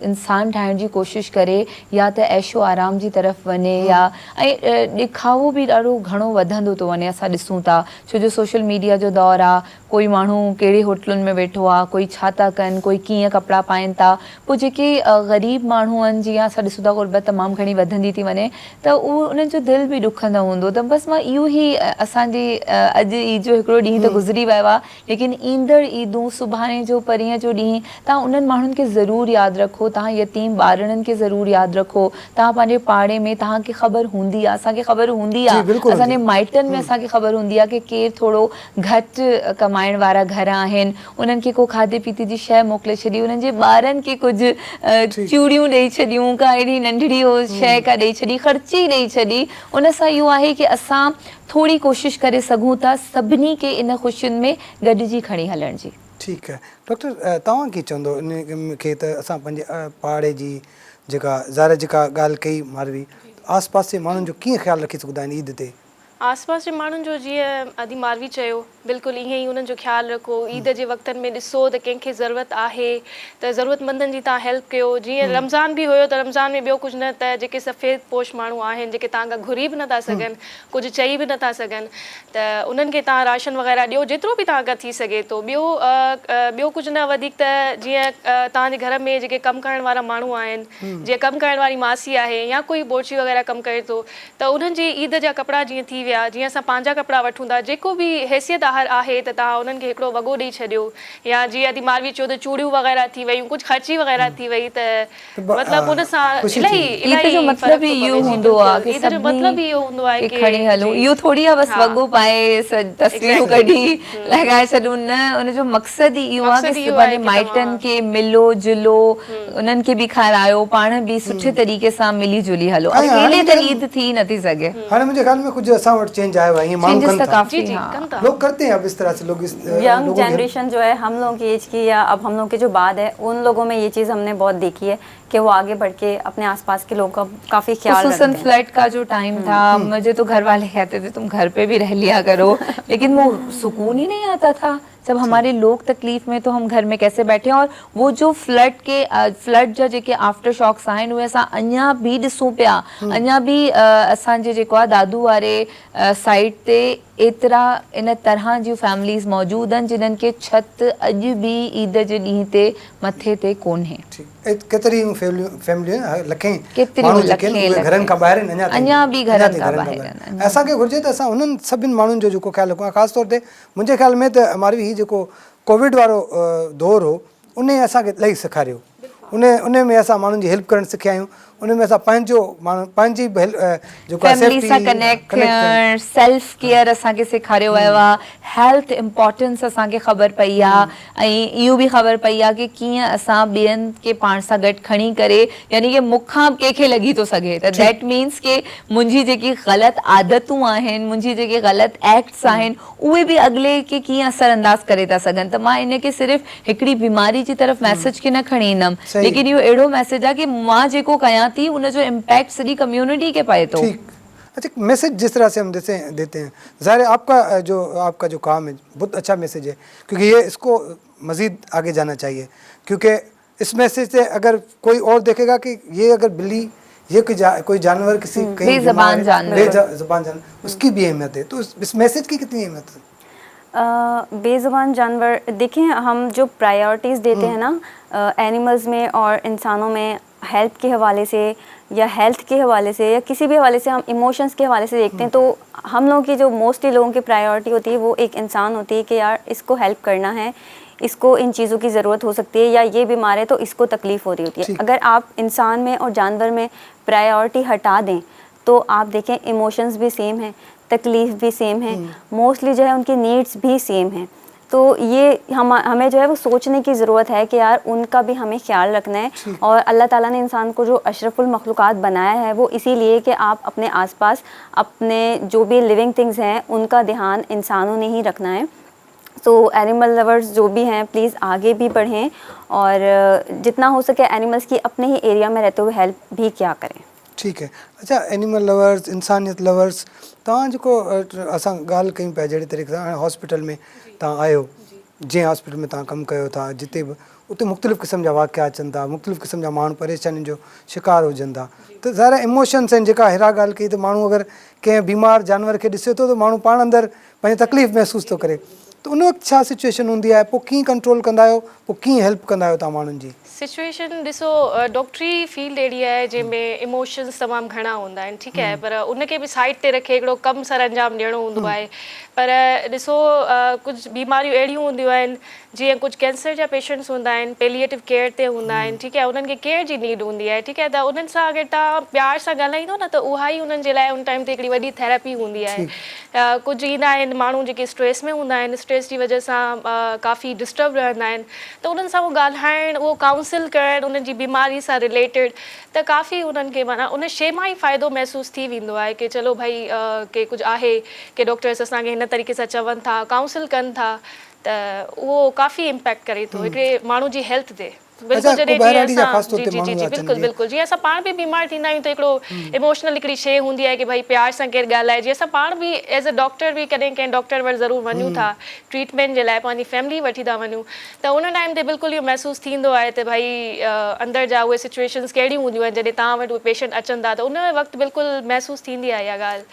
इंसान ठाहिण जी कोशिशि करे, या त ऐशो आराम जी तरफ़ वञे, या ऐं ॾेखावो बि ॾाढो घणो वधंदो थो वञे। असां ॾिसूं था छो जो सोशल मीडिया जो दौरु आहे, कोई माण्हू कहिड़े होटलुनि में वेठो आहे, कोई छा था कनि, कोई कीअं कपिड़ा पाइनि था। पोइ जेके ग़रीब माण्हू आहिनि, जीअं असां ॾिसूं था गुरबत तमामु घणी वधंदी थी वञे, त उहो उन्हनि जो दिलि बि ॾुखंदो हूंदो। त बसि मां इहो ई असांजे अॼु ईद जो हिकिड़ो ॾींहुं त गुज़री वियो आहे, लेकिन ईंदड़ ईदूं, सुभाणे जो परीहं जो ॾींहुं, तव्हां उन्हनि माण्हुनि खे ज़रूरु यादि रखो, तव्हां यतीम ॿारनि खे ज़रूरु यादि रखो। तव्हां पंहिंजे पाड़े में तव्हांखे ख़बर हूंदी आहे, असांखे ख़बर हूंदी आहे, असांजे माइटनि में असांखे ख़बर हूंदी आहे की केरु थोरो घटि कमाइण वारा घर आहिनि, उन्हनि खे को खाधे पीते जी शइ मोकिले छॾी, उन्हनि जे ॿारनि खे कुझु चूड़ियूं ॾेई छॾियूं, का अहिड़ी नंढड़ी शइ का ॾेई छॾी, ख़र्ची ॾेई छॾी। उन सां इहो आहे की असां थोरी कोशिशि करे सघूं था सभिनी खे इन ख़ुशियुनि में गॾिजी खणी हलण जी। ठीकु आहे डॉक्टर, तव्हां कीअं चवंदो इन खे त असां पंहिंजे पाड़े जी जेका जेका ॻाल्हि कई मारवी, आस पास जे माण्हुनि जो कीअं ख़्यालु रखी सघंदा आहिनि ईद ते? आसपास जे माण्हुनि जो जीअं अदी मारवी चयो, बिल्कुलु ईअं ई उन्हनि जो ख़्यालु रखो। ईद जे वक़्तनि में ॾिसो त कंहिंखे ज़रूरत आहे त ज़रूरतमंदनि जी तव्हां हेल्प कयो। जीअं रमज़ान बि हुयो त रमज़ान में ॿियो कुझु न, त जेके सफ़ेद पोश माण्हू आहिनि, जेके तव्हां खां घुरी बि नथा सघनि, कुझु चई बि नथा सघनि, त उन्हनि खे तव्हां राशन वग़ैरह ॾियो जेतिरो बि तव्हां खां थी सघे थो। ॿियो कुझु न वधीक त जीअं तव्हांजे घर में जेके कमु करण वारा माण्हू आहिनि, जीअं कमु करण वारी मासी आहे या कोई बोरची वग़ैरह कमु करे थो, त उन्हनि जी ईद जा कपिड़ा जीअं थी विया, जीअं असां पंहिंजा कपिड़ा वठूं था, जेको बि हैसियत आहे त तव्हां उन्हनि खे हिकिड़ो वॻो ॾेई छॾियो। या जीअं अदी मारवी चयो त चूड़ियूं वग़ैरह थी वयूं, कुझु ख़र्ची वग़ैरह थी वई, त मतिलबु उन सां इलाही जो मतिलबु इहो हूंदो आहे कि मतिलबु इहो हूंदो आहे कि खणी हलूं। इहो थोरी आहे बसि वॻो पाए तस्वीरूं कढी लॻाए छॾूं, न, उनजो मक़सदु ई इहो आहे कि पंहिंजे माइटनि खे मिलो जुलो, उन्हनि खे बि खारायो, पाण बि सुठे तरीक़े सां मिली जुली हलो। अकेले त ईद थी नथी सघे। हाणे मुंहिंजे ख़्याल में कुछ असां वटि चेंज आयो है, ये मांग करता लोग करते हैं अब इस तरह से। लोग इस यंग जनरेशन जो है, हम लोगों की एज की या अब हम लोग के जो बाद है, उन लोगों में ये चीज़ हमने बहुत देखी है कि वो आगे बढ़ के अपने आसपास के लोगों का काफ़ी ख्याल रखते हैं। फ्लड का जो टाइम था, मुझे तो घर वाले कहते थे तुम घर पे भी रह लिया करो, लेकिन वो सुकून ही नहीं आता था। सब हमारे लोग तकलीफ़ में तो हम घर में कैसे बैठे हैं। और वो जो फ्लड जा जेके आफ्टर शॉक्स आहिनि उहे असां अञा बि ॾिसूं पिया, अञा बि असांजे जेको आहे दादू वारे साइड ते एतिरा इन तरह जूं फैमिलीज़ मौजूदु आहिनि जिन्हनि खे छत अॼु बि ईद जे ॾींहं ते मथे ते कोन्हे। केतिरी फैमिलियूं आहिनि, लखें केतिरियूं माण्हू जेके आहिनि उहे घरनि खां ॿाहिरि आहिनि, अञा बि घरनि खां ॿाहिरि आहिनि। असांखे घुरिजे त असां उन्हनि सभिनि माण्हुनि जो जेको ख़्यालु रखूं, ख़ासि तौर ते मुंहिंजे ख़्याल में त हमारी ही जेको कोविड वारो दौर हो उन असांखे इलाही सेखारियो, उन में असां माण्हुनि जी हेल्प करणु सिखिया आहियूं, उन में असां पंहिंजो माण्हू पंहिंजी फैमिली सां कनेक्ट थियणु, सेल्फ केयर असांखे सेखारियो वियो आहे, हेल्थ इम्पोर्टेंस असांखे ख़बर पई आहे, ऐं इहो बि ख़बर पई आहे कि कीअं असां ॿियनि खे पाण सां गॾु खणी करे, यानी कि मूंखां कंहिंखे लॻी थो सघे त दैट मीन्स कि मुंहिंजी जेकी ग़लति आदतूं आहिनि, मुंहिंजी जेके ग़लति एक्ट्स आहिनि उहे बि अॻिले खे कीअं असरअंदाज़ करे था सघनि। त मां इन खे सिर्फ़ु हिकिड़ी बीमारी जी तरफ़ मैसेज खे न खणी ईंदमि, लेकिन इहो अहिड़ो मैसेज आहे कि मां जेको कयां थी उनजो इम्पैक्ट सॼी कम्युनिटी के पए तो। अच्छा, मैसेज जिस तरह से हम देते हैं, ज़ाहिर है आपका जो काम है बहुत अच्छा मैसेज है, क्योंकि ये इसको मज़ीद आगे जाना चाहिए, क्योंकि इस मैसेज से अगर कोई और देखेगा कि ये अगर बिल्ली ये कोई जानवर किसी बेज़बान जानवर उसकी भी अहमियत है, तो इस मैसेज की कितनी अहमियत है? बेज़ुबान जानवर, देखें हम जो प्रायोरिटीज़ देते हैं ना एनिमल्स में और इंसानों में, हेल्प के हवाले से या हेल्थ के हवाले से या किसी भी हवाले से हम इमोशंस के हवाले से देखते हैं, तो हम लोगों की जो मोस्टली लोगों की प्रायोरिटी होती है वो एक इंसान होती है कि यार इसको हेल्प करना है, इसको इन चीज़ों की ज़रूरत हो सकती है, या ये बीमार है तो इसको तकलीफ़ हो रही होती है। अगर आप इंसान में और जानवर में प्रायोरिटी हटा दें तो आप देखें इमोशंस भी सेम हैं, तकलीफ़ भी सेम है, मोस्टली जो है उनकी नीड्स भी सेम हैं। तो ये हमें जो है वो सोचने की ज़रूरत है कि यार उनका भी हमें ख्याल रखना है। और अल्लाह ताला ने इंसान को जो अशरफुल मखलूक़ात बनाया है वो इसीलिए कि आप अपने आसपास अपने जो भी लिविंग थिंग्स हैं उनका ध्यान इंसानों ने ही रखना है। तो एनिमल लवर्स जो भी हैं प्लीज़ आगे भी बढ़ें और जितना हो सके एनिमल्स की अपने ही एरिया में रहते हुए हेल्प भी क्या करें। ठीक है। अच्छा, एनिमल लवर्स, इंसानियत लवर्स, तव्हां जेको असां ॻाल्हि कयूं पिया जहिड़ी तरीक़े सां हाणे हॉस्पिटल में तव्हां आयो, जंहिं हॉस्पिटल में तव्हां कमु कयो था, जिते बि उते मुख़्तलिफ़ क़िस्म जा वाक़िया अचनि था, मुख़्तलिफ़ क़िस्म जा माण्हू परेशानियुनि जो शिकार हुजनि था, त ज़ाहिर इमोशन्स आहिनि। जेका अहिड़ा ॻाल्हि कई त माण्हू अगरि कंहिं बीमार जानवर खे ॾिसे थो त माण्हू पाण अंदरि पंहिंजी तकलीफ़ महसूसु थो करे, त उन वक़्तु छा सिचुएशन हूंदी आहे, पोइ कीअं कंट्रोल कंदा आहियो, पोइ कीअं हेल्प कंदा आहियो तव्हां माण्हुनि जी? सिचुएशन ॾिसो, डॉक्टरी फील्ड अहिड़ी आहे जंहिंमें इमोशन्स तमामु घणा हूंदा आहिनि, ठीकु आहे, पर उनखे बि साइड ते रखे हिकिड़ो कमु सर अंजाम ॾियणो हूंदो आहे। पर ॾिसो कुझु बीमारियूं अहिड़ियूं हूंदियूं आहिनि जीअं कुझु कैंसर जा पेशेंट्स हूंदा आहिनि, पेलिएटिव केयर ते हूंदा आहिनि, ठीकु आहे, उन्हनि खे केयर जी नीड हूंदी आहे, ठीकु आहे, त उन्हनि सां अगरि तव्हां प्यार सां ॻाल्हाईंदो न त उहा ई उन्हनि जे लाइ उन टाइम ते हिकिड़ी वॾी थेरेपी हूंदी आहे। कुझु ईंदा आहिनि माण्हू जेके स्ट्रेस में हूंदा आहिनि, स्ट्रेस जी वजह सां काफ़ी डिस्टर्ब रहंदा आहिनि, त उन्हनि सां उहो ॻाल्हाइणु, उहो काउंसिल करणु उन्हनि जी बीमारी सां रिलेटेड, त काफ़ी उन्हनि खे माना उन शइ मां ई फ़ाइदो महसूसु थी वेंदो आहे कि चलो भई के कुझु आहे कि डॉक्टर्स असांखे हिन तरीक़े सां चवनि था, काउंसिल कनि था, त उहो काफ़ी इम्पैक्ट करे थो हिकिड़े माण्हू जी हेल्थ ते। बिल्कुलु जॾहिं बिल्कुलु बिल्कुलु जीअं असां पाण बि बीमार थींदा आहियूं त हिकिड़ो इमोशनल हिकिड़ी शइ हूंदी आहे कि भई प्यार सां केरु ॻाल्हाए, जीअं असां पाण बि एज़ अ डॉक्टर बि कॾहिं कंहिं डॉक्टर वटि ज़रूरु वञूं था ट्रीटमेंट जे लाइ, पंहिंजी फैमिली वठी था वञूं, त उन टाइम ते बिल्कुलु इहो महसूसु थींदो आहे त भई अंदरि जा उहे सिचुएशन्स कहिड़ियूं हूंदियूं आहिनि जॾहिं तव्हां वटि उहे पेशेंट अचनि था, त उन वक़्तु बिल्कुलु महसूसु थींदी आहे इहा ॻाल्हि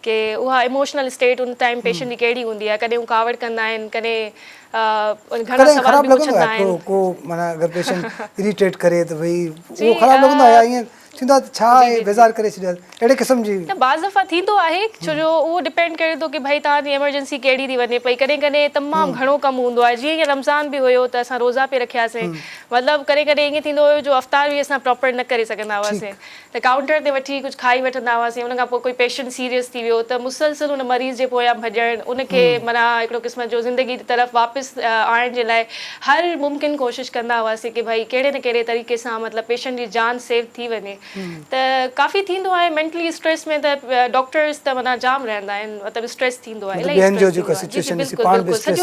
कि उहा इमोशनल स्टेट उन टाइम पेशेंट जी कहिड़ी हूंदी आहे। कॾहिं हू कावड़ कंदा आहिनि, कॾहिं घणा सवाल बि पुछंदा आहिनि, को माना अगरि पेशेंट इरिटेट करे त भई उहो ख़राबु लॻंदो आहे, ईअं थींदो आहे छा आहे बेज़ार करे छॾियो, अहिड़े क़िस्म जी? त बाज़ दफ़ा थींदो आहे, छो जो उहो डिपेंड करे थो कि भई तव्हांजी एमरजेंसी कहिड़ी थी वञे पई। कॾहिं कॾहिं तमामु घणो कमु हूंदो आहे, जीअं रमज़ान बि हुयो त असां रोज़ा पे रखियासीं, मतिलबु कॾहिं कॾहिं ईअं थींदो हुयो जो अफ़्तार बि असां प्रॉपर न करे सघंदा हुआसीं, त काउंटर ते वठी कुझु खाई वठंदा हुआसीं, उन खां पोइ कोई पेशेंट सीरियस थी वियो त मुसलसिल उन मरीज़ जे पोयां भॼणु, उनखे माना हिकिड़ो क़िस्म जो ज़िंदगी जी तरफ़ वापसि आणण जे लाइ हर मुमकिन कोशिशि कंदा हुआसीं कि भई कहिड़े न कहिड़े तरीक़े सां मतिलबु पेशेंट जी जान सेव थी वञे। त काफ़ी थींदो आहे मेंटली स्ट्रेस में त डॉक्टर्स त माना जाम रहंदा आहिनि, मतिलबु स्ट्रेस थींदो आहे, सॼो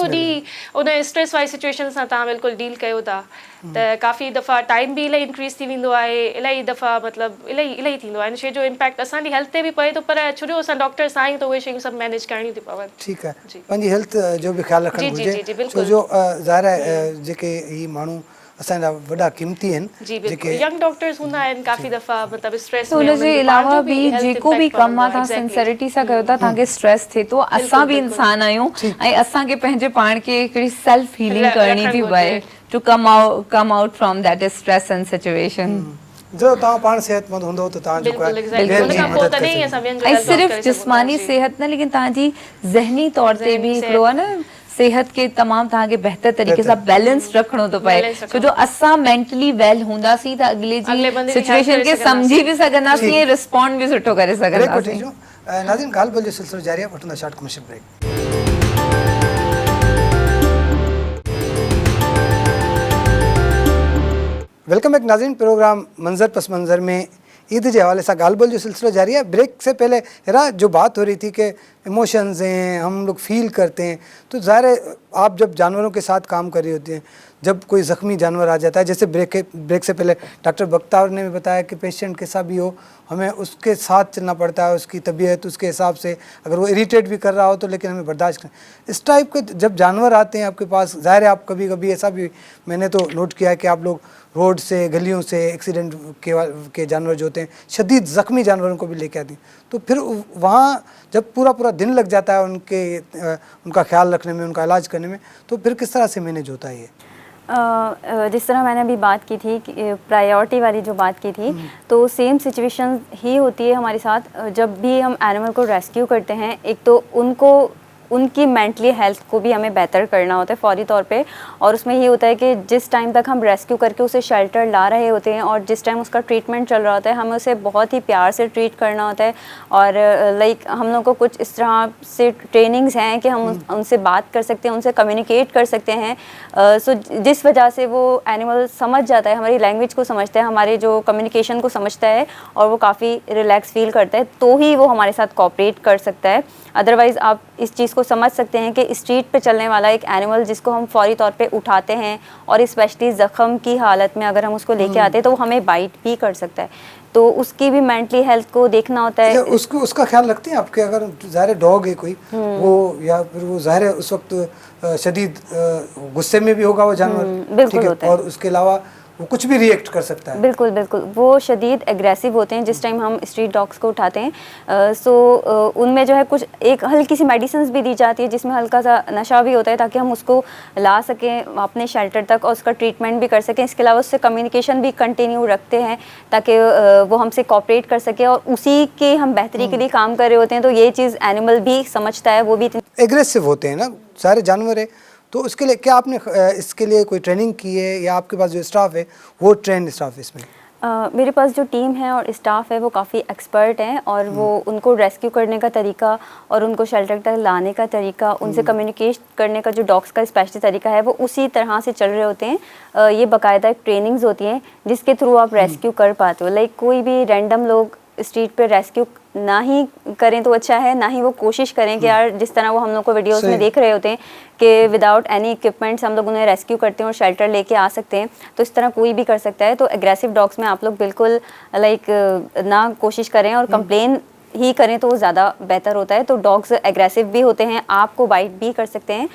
ॾींहुं उन स्ट्रेस वारी सिचुएशन सां तव्हां बिल्कुलु डील कयो था, त त काफ़ी दफ़ा टाइम बि इलाही इंक्रीज़ थी वेंदो आहे, इलाही दफ़ा मतिलबु इलाही थींदो आहे, इन शइ जो इम्पैक्ट असांजी हेल्थ ते बि पए थो, पर छो जो असां डॉक्टर्स आहियूं त उहे शयूं सभु मैनेज करणियूं थी पवनि। ठीकु आहे, पंहिंजी हेल्थ जो बि ख़्यालु रखणु घुरिजे, छो जो ज़ाहिर आहे जेके ही माण्हू असांजा वॾा क़ीमती आहिनि, जी बिल्कुलु, यंग डॉक्टर्स हूंदा आहिनि काफ़ी दफ़ा मतिलबु स्ट्रेस तो उनजे अलावा बि जेको बि कमु आहे तव्हां सिंसेरिटी सां कयो था, तव्हांखे स्ट्रेस थिए थो, असां बि इंसान आहियूं ऐं असांखे पंहिंजे पाण खे हिकिड़ी सेल्फ हीलिंग करणी थी पए to come out from that stress and situation. जो तव्हां पाण सेहतमंद हूंदो त तव्हां जेको आहे ऐं सिर्फ़ु जिस्मानी सेहत न, लेकिन तव्हांजी ज़हनी तौर ते बि हिकिड़ो आहे न सेहत के तमामु तव्हांखे बहितर तरीक़े सां बैलेंस रखणो थो पए, छो जो असां मेंटली वेल हूंदासीं त अॻिले जी सिचुएशन खे सम्झी बि सघंदासीं ऐं रिस्पॉन्ड बि सुठो करे सघंदासीं। नाज़रीन, ॻाल्हि ॿोल जो सिलसिलो जारी आहे, वठंदा short commercial break. Welcome back नाज़रीन, प्रोग्राम मंजर पस मंजर में ईद के हवाले से गाल बोल जो सिलसिला जारी है। ब्रेक से पहले हिरा जो बात हो रही थी कि इमोशंस हैं, हम लोग फील करते हैं, तो ज़ाहिर है आप जब जानवरों के साथ काम कर रही होती हैं, जब कोई ज़ख्मी जानवर आ जाता है, जैसे ब्रेक से पहले डॉक्टर बख्तार ने भी बताया कि पेशेंट कैसा भी हो हमें उसके साथ चलना पड़ता है, उसकी तबीयत उसके हिसाब से, अगर वो इरिटेट भी कर रहा हो तो लेकिन हमें बर्दाश्त करें। इस टाइप के जब जानवर आते हैं आपके पास, ज़ाहिर है आप कभी कभी ऐसा भी मैंने तो नोट किया है कि आप लोग रोड से, गलियों से एक्सीडेंट के जानवर जो होते हैं, शदीद ज़ख्मी जानवरों को भी लेके आती हैं, तो फिर वहाँ जब पूरा दिन लग जाता है उनका ख्याल रखने में, उनका इलाज करने में, तो फिर किस तरह से मैनेज होता है ये? जिस तरह मैंने अभी बात की थी प्रायोरिटी वाली जो बात की थी, तो सेम सिचुएशन ही होती है हमारे साथ जब भी हम एनिमल को रेस्क्यू करते हैं। एक तो उनकी मेंटली हेल्थ को भी हमें बेहतर करना होता है फौरी तौर पे, और उसमें ये होता है कि जिस टाइम तक हम रेस्क्यू करके उसे शेल्टर ला रहे होते हैं और जिस टाइम उसका ट्रीटमेंट चल रहा होता है, हमें उसे बहुत ही प्यार से ट्रीट करना होता है। और लाइक हम लोग को कुछ इस तरह से ट्रेनिंग्स हैं कि हम उनसे बात कर सकते हैं, उनसे कम्युनिकेट कर सकते हैं। सो जिस वजह से वो एनिमल समझ जाता है, हमारी लैंग्वेज को समझता है, हमारे जो कम्युनिकेशन को समझता है, और वो काफ़ी रिलैक्स फील करता है, तो ही वो हमारे साथ कोऑपरेट कर सकता है। अदरवाइज़ आप इस चीज़ को समझ सकते हैं कि स्ट्रीट पे चलने वाला एक एनिमल जिसको हम फौरी तौर पे उठाते हैं और स्पेशली ज़ख़म की हालत में अगर हम उसको लेके आते हैं तो वो हमें बाइट भी कर सकता है, तो उसकी भी मेंटली हेल्थ को देखना होता है। उसका ख्याल रखते हैं आपके? अगर ज़ाहिर डॉग है कोई वो, या फिर वो ज़ाहिर है उस वक्त शदीद गुस्से में भी होगा वो जानवर, बिल्कुल होता है, और उसके अलावा वो कुछ भी रिएक्ट कर सकता है। बिल्कुल बिल्कुल, वो शदीद एग्रेसिव होते हैं जिस टाइम हम स्ट्रीट डॉग्स को उठाते हैं। सो उनमें जो है कुछ एक हल्की सी मेडिसिन भी दी जाती है जिसमें हल्का सा नशा भी होता है, ताकि हम उसको ला सकें अपने शेल्टर तक और उसका ट्रीटमेंट भी कर सकें। इसके अलावा उससे कम्युनिकेशन भी कंटिन्यू रखते हैं ताकि वो हमसे कोऑपरेट कर सके, और उसी के हम बेहतरी के लिए काम कर रहे होते हैं। तो ये चीज़ एनिमल भी समझता है, वो भी एग्रेसिव होते हैं ना सारे जानवर है, तो उसके लिए क्या आपने इसके लिए कोई ट्रेनिंग की है, या आपके पास जो स्टाफ है वो ट्रेंड स्टाफ है इसमें? मेरे पास जो टीम है और स्टाफ है वो काफ़ी एक्सपर्ट हैं, और वो उनको रेस्क्यू करने का तरीका और उनको शेल्टर तक लाने का तरीका, उनसे कम्युनिकेट करने का जो डॉग्स का स्पेशल तरीका है वो उसी तरह से चल रहे होते हैं। ये बाकायदा एक ट्रेनिंग्स होती हैं जिसके थ्रू आप रेस्क्यू कर पाते हो। लाइक कोई भी रैंडम लोग स्ट्रीट पे रेस्क्यू ना ही करें तो अच्छा है, ना ही वो कोशिश करें कि यार जिस तरह वो हम लोग को वीडियोस में देख रहे होते हैं कि विदाउट एनी इक्विपमेंट्स हम लोग उन्हें रेस्क्यू करते हैं और शेल्टर लेके आ सकते हैं, तो इस तरह कोई भी कर सकता है। तो एग्रेसिव डॉग्स में आप लोग बिल्कुल लाइक ना कोशिश करें और कंप्लेन ही करें तो ज़्यादा बेहतर होता है। तो डॉग्स एग्रेसिव भी होते हैं, आपको बाइट भी कर सकते हैं,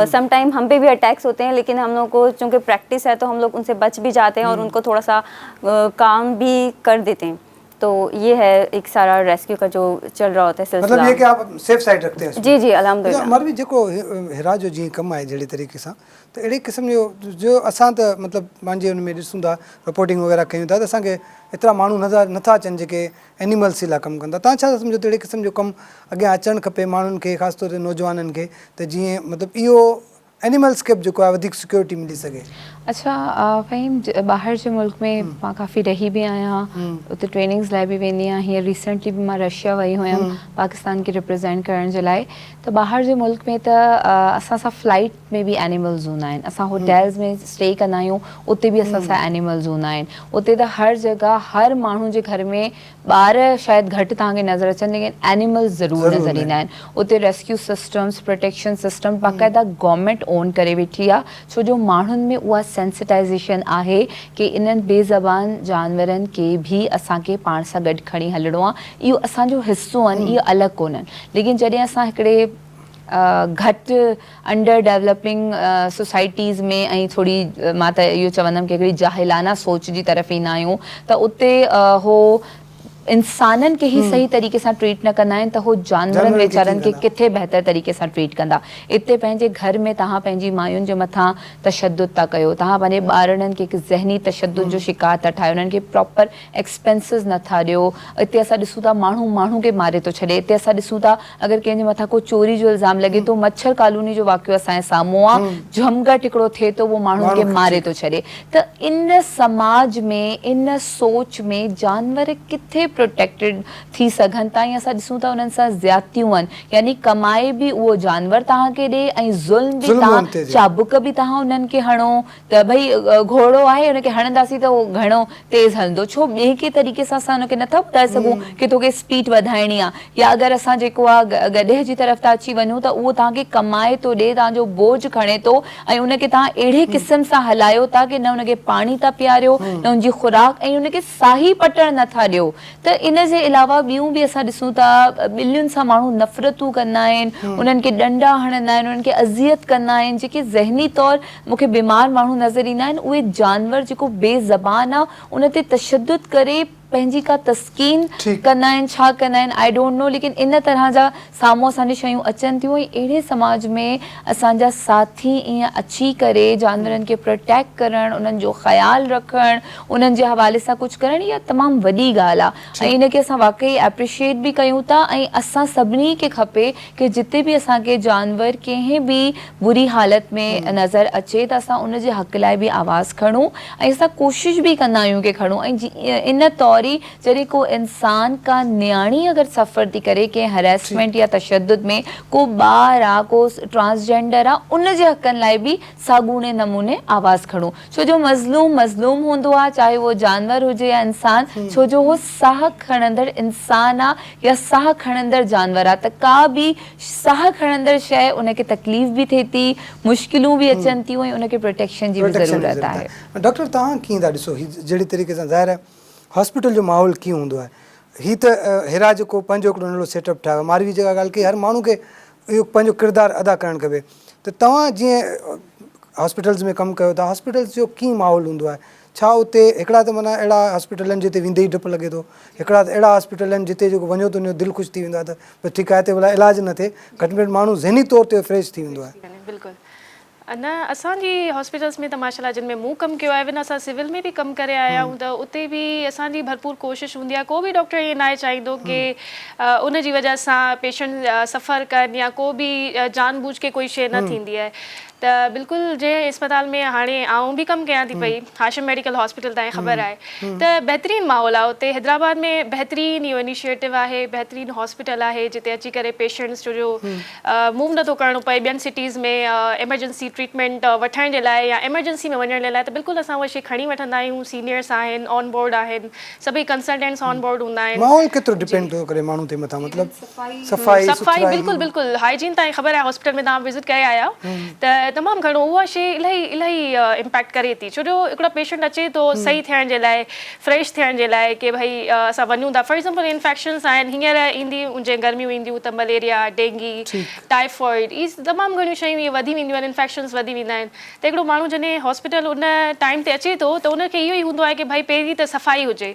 सम टाइम हम पे भी अटैक्स होते हैं, लेकिन हम लोग को चूँकि प्रैक्टिस है तो हम लोग उनसे बच भी जाते हैं और उनको थोड़ा सा काम भी कर देते हैं। तो ये है एक सारा रेस्क्यू का जो चल रहा होता है सिलसिला। मतलब ये कि आप सेफ साइड रखते हैं? जी जी अल्हम्दुलिल्लाह। हमारे भी जेको हिरा जो जी कम आहे जहिड़े तरीक़े सां, त अहिड़े क़िस्म जो असां त मतलब पंहिंजे हुन में ॾिसूं था, रिपोर्टिंग वग़ैरह कयूं था, त असांखे एतिरा माण्हू नथा अचनि जेके एनिमल्स जे लाइ कमु कनि था। तव्हां छा सम्झो त अहिड़े क़िस्म जो कमु अॻियां अचणु खपे माण्हुनि खे, ख़ासि तौर ते नौजवाननि खे, त जीअं मतलब इहो एनिमल्स खे बि जेको आहे वधीक सिक्योरिटी मिली सघे? अच्छा फ़हीम, ॿाहिरि जे मुल्क में मां काफ़ी रही बि आहियां, उते ट्रेनिंग्स लाइ बि वेंदी आहियां। हींअर रिसेंटली बि मां रशिया वई हुयमि पाकिस्तान खे रिप्रेज़ेंट करण जे लाइ। त ॿाहिरि जे मुल्क में त असां सां फ्लाइट में बि एनिमल्स हूंदा आहिनि, असां होटल्स में स्टे कंदा आहियूं, उते बि असां सां एनिमल्स हूंदा आहिनि। उते त हर जॻह हर माण्हू जे घर में ॿार शायदि घटि तव्हांखे नज़र अचनि, लेकिन एनिमल्स ज़रूरु नज़र ईंदा आहिनि। उते रेस्क्यू सिस्टम्स, प्रोटेक्शन सिस्टम बाक़ाइदा गवर्नमेंट ओन करे वेठी आहे, छो जो माण्हुनि में उहा सेंसिटाइज़ेशन आहे कि इन्हनि बेज़बान जानवरनि खे बि असांखे पाण सां गॾु खणी हलणो आहे, इहो असांजो हिस्सो आहिनि, इहो अलॻि कोन्हनि। लेकिन जॾहिं असां हिकिड़े घटि अंडर डेवलपिंग सोसाइटीज़ में ऐं थोरी मां त इहो चवंदमि कि हिकिड़ी जाहिलाना सोच जी तरफ़ ईंदा आहियूं, त उते हो इंसाननि खे ई सही तरीक़े सां ट्रीट न कंदा आहिनि, त हो जानवरनि वीचारनि खे किथे बहितर तरीक़े सां ट्रीट कंदा। इते पंहिंजे घर में तव्हां पंहिंजी मायुनि जे मथां तशद्दुद था कयो, तव्हां पंहिंजे ॿारनि खे हिकु ज़हनी तशद्दुद जो शिकार था ठाहियो, उन्हनि खे प्रॉपर एक्सपेंसिस नथा ॾियो। इते असां ॾिसूं था माण्हू माण्हू खे मारे थो छॾे, इते असां ॾिसूं था अगरि कंहिंजे मथां को चोरी जो इल्ज़ाम लॻे थो, मच्छर कॉलोनी जो वाक़ियो असांजे साम्हूं आहे, झमघट हिकिड़ो थिए थो, उहो माण्हुनि खे मारे थो छॾे। त इन समाज में, इन सोच में जानवर किथे प्रोटेक्टेड थी सघनि था, ऐं असां ॾिसूं था उन्हनि सां ज़्यादतियूं आहिनि, यानी कमाए बि उहो जानवर तव्हांखे ॾे ऐं ज़ुल्म बि तव्हां, चाबुक बि तव्हां उन्हनि खे हणो, त भई घोड़ो आहे हुनखे हणंदासीं त उहो घणो तेज़ हलंदो, छो ॿिए के तरीक़े सां असां हुनखे नथा ॿुधाए सघूं कि तोखे स्पीड वधाइणी आहे, या अगरि असां जेको आहे गधे जी तरफ़ था अची वञूं त उहो तव्हांखे कमाए थो ॾे, तव्हांजो बोझ खणे थो, ऐं उनखे तव्हां अहिड़े क़िस्म सां हलायो था कि न उनखे पाणी था पीआरियो, न उनजी खुराक, ऐं उनखे साही पटण नथा ॾियो। त इन जे अलावा ॿियूं बि असां ॾिसूं था, ॿिलियुनि सां माण्हू नफ़रतूं कंदा आहिनि, उन्हनि खे डंडा हणंदा आहिनि, उन्हनि खे अज़ियत कंदा आहिनि, जेके ज़हनी तौर मूंखे बीमार माण्हू नज़र ईंदा आहिनि, उहे जानवर जेको बेज़बान आहे उन ते तशद्दुद करे पंहिंजी का तस्कीन कंदा आहिनि, छा कंदा आहिनि आई डोंट नो, लेकिन इन तरह जा साम्हूं असांजी शयूं अचनि थियूं। ऐं अहिड़े समाज में असांजा साथी ईअं अची करे जानवरनि खे प्रोटेक्ट करणु, उन्हनि जो ख़्यालु रखणु, उन्हनि जे हवाले सां कुझु करणु, इहा तमामु वॾी ॻाल्हि आहे, ऐं इनखे असां वाक़ई एप्रिशिएट बि कयूं था। ऐं असां सभिनी खे खपे कि जिते बि असांखे जानवर कंहिं बि बुरी हालत में नज़र अचे त असां उनजे हक़ लाइ बि आवाज़ खणूं, ऐं असां कोशिशि बि कंदा आहियूं कि खणूं। ऐं इन तौर जॾहिं को इंसान का न्याणी अगरि सफ़र थी करे कंहिं हरेसमेंट या तशद्दुद में, को ॿार आहे, को ट्रांसजेंडर आहे, उन जे हक़नि लाइ बि साॻूने नमूने आवाज़ खणूं, छो जो मज़लूम हूंदो आहे, चाहे उहो जानवर हुजे या इंसान, छो जो उहो साह खणंदड़ इंसान आहे या साह खणंदड़ जानवर आहे, त का बि साह खणंदड़ शइ उनखे तकलीफ़ बि थिए थी, मुश्किलूं बि अचनि थियूं, ऐं उनखे प्रोटेक्शन जी बि ज़रूरत आहे। डॉक्टर तव्हां कीअं था ॾिसो जहिड़ी तरीक़े सां ज़ाहिर आहे हॉस्पिटल जो माहौल कीअं हूंदो आहे, हीअ त हेरा जेको पंहिंजो हिकिड़ो नंढो सेटअप ठाहियो, मारवी जेका ॻाल्हि कई, हर माण्हू खे इहो पंहिंजो किरदारु अदा करणु खपे, त तव्हां जीअं हॉस्पिटल्स में कमु कयो था, हॉस्पिटल्स जो कीअं माहौल हूंदो आहे, छा उते हिकिड़ा त माना अहिड़ा हॉस्पिटल आहिनि जिते वेंदे ई डपु लॻे थो, हिकिड़ा त अहिड़ा हॉस्पिटल आहिनि जिते जेको वञो त उन जो दिलि ख़ुशि थी वेंदो आहे, त भई ठीकु आहे हिते भला इलाजु न थिए, घटि में घटि माण्हू ज़हनी तौर ते फ्रेश थी वेंदो आहे। बिल्कुलु न, असांजी हॉस्पिटल्स में त माशाल्लाह जिन में मूं कमु कयो आहे, इवन असां सिविल में बि कमु करे आया आहियूं, त उते बि असांजी भरपूर कोशिशि हूंदी आहे, को बि डॉक्टर ईअं न आहे चाहींदो कि उन जी वजह सां पेशेंट सफ़र कनि या को बि जानबूझ के कोई शइ न थींदी आहे। त बिल्कुलु जंहिं अस्पताल में हाणे आउं बि कमु कयां थी पई, हाशिम मेडिकल हॉस्पिटल, तव्हांखे ख़बर आहे, त बहितरीनु माहौल आहे उते। हैदराबाद में बहितरीनु इहो इनिशिएटिव आहे, बहितरीनु हॉस्पिटल आहे जिते अची करे पेशेंट्स जो मूव नथो करिणो पए ॿियनि सिटीज़ में एमरजेंसी ट्रीटमेंट वठण जे लाइ या एमरजेंसी में वञण जे लाइ, त बिल्कुलु असां उहा शइ खणी वठंदा आहियूं। सीनियर्स आहिनि, ऑन बोर्ड आहिनि, सभई कंसल्टेंट्स ऑन बोर्ड हूंदा आहिनि। माहौल केतिरो डिपेंड थो करे माण्हू ते मथां, मतिलबु सफ़ाई बिल्कुलु बिल्कुलु हाइजीन, तव्हांखे ख़बर आहे हॉस्पिटल में तव्हां विज़िट करे आया त तमामु घणो उहा शइ इलाही इम्पैक्ट करे थी, छो जो हिकिड़ो पेशेंट अचे थो सही थियण जे लाइ, फ्रेश थियण जे लाइ, कि भई असां वञूं था। फॉर एग्ज़ाम्पल इन्फेक्शन्स आहिनि, हींअर ईंदी जीअं गर्मियूं ईंदियूं त मलेरिया, डेंगी, टाइफॉइड, इहे तमामु घणियूं शयूं इहे वधी वेंदियूं आहिनि, इन्फेक्शन्स वधी वेंदा आहिनि। त हिकिड़ो माण्हू जॾहिं हॉस्पिटल उन टाइम ते अचे थो त उनखे इहो ई हूंदो आहे कि भई पहिरीं त सफ़ाई हुजे,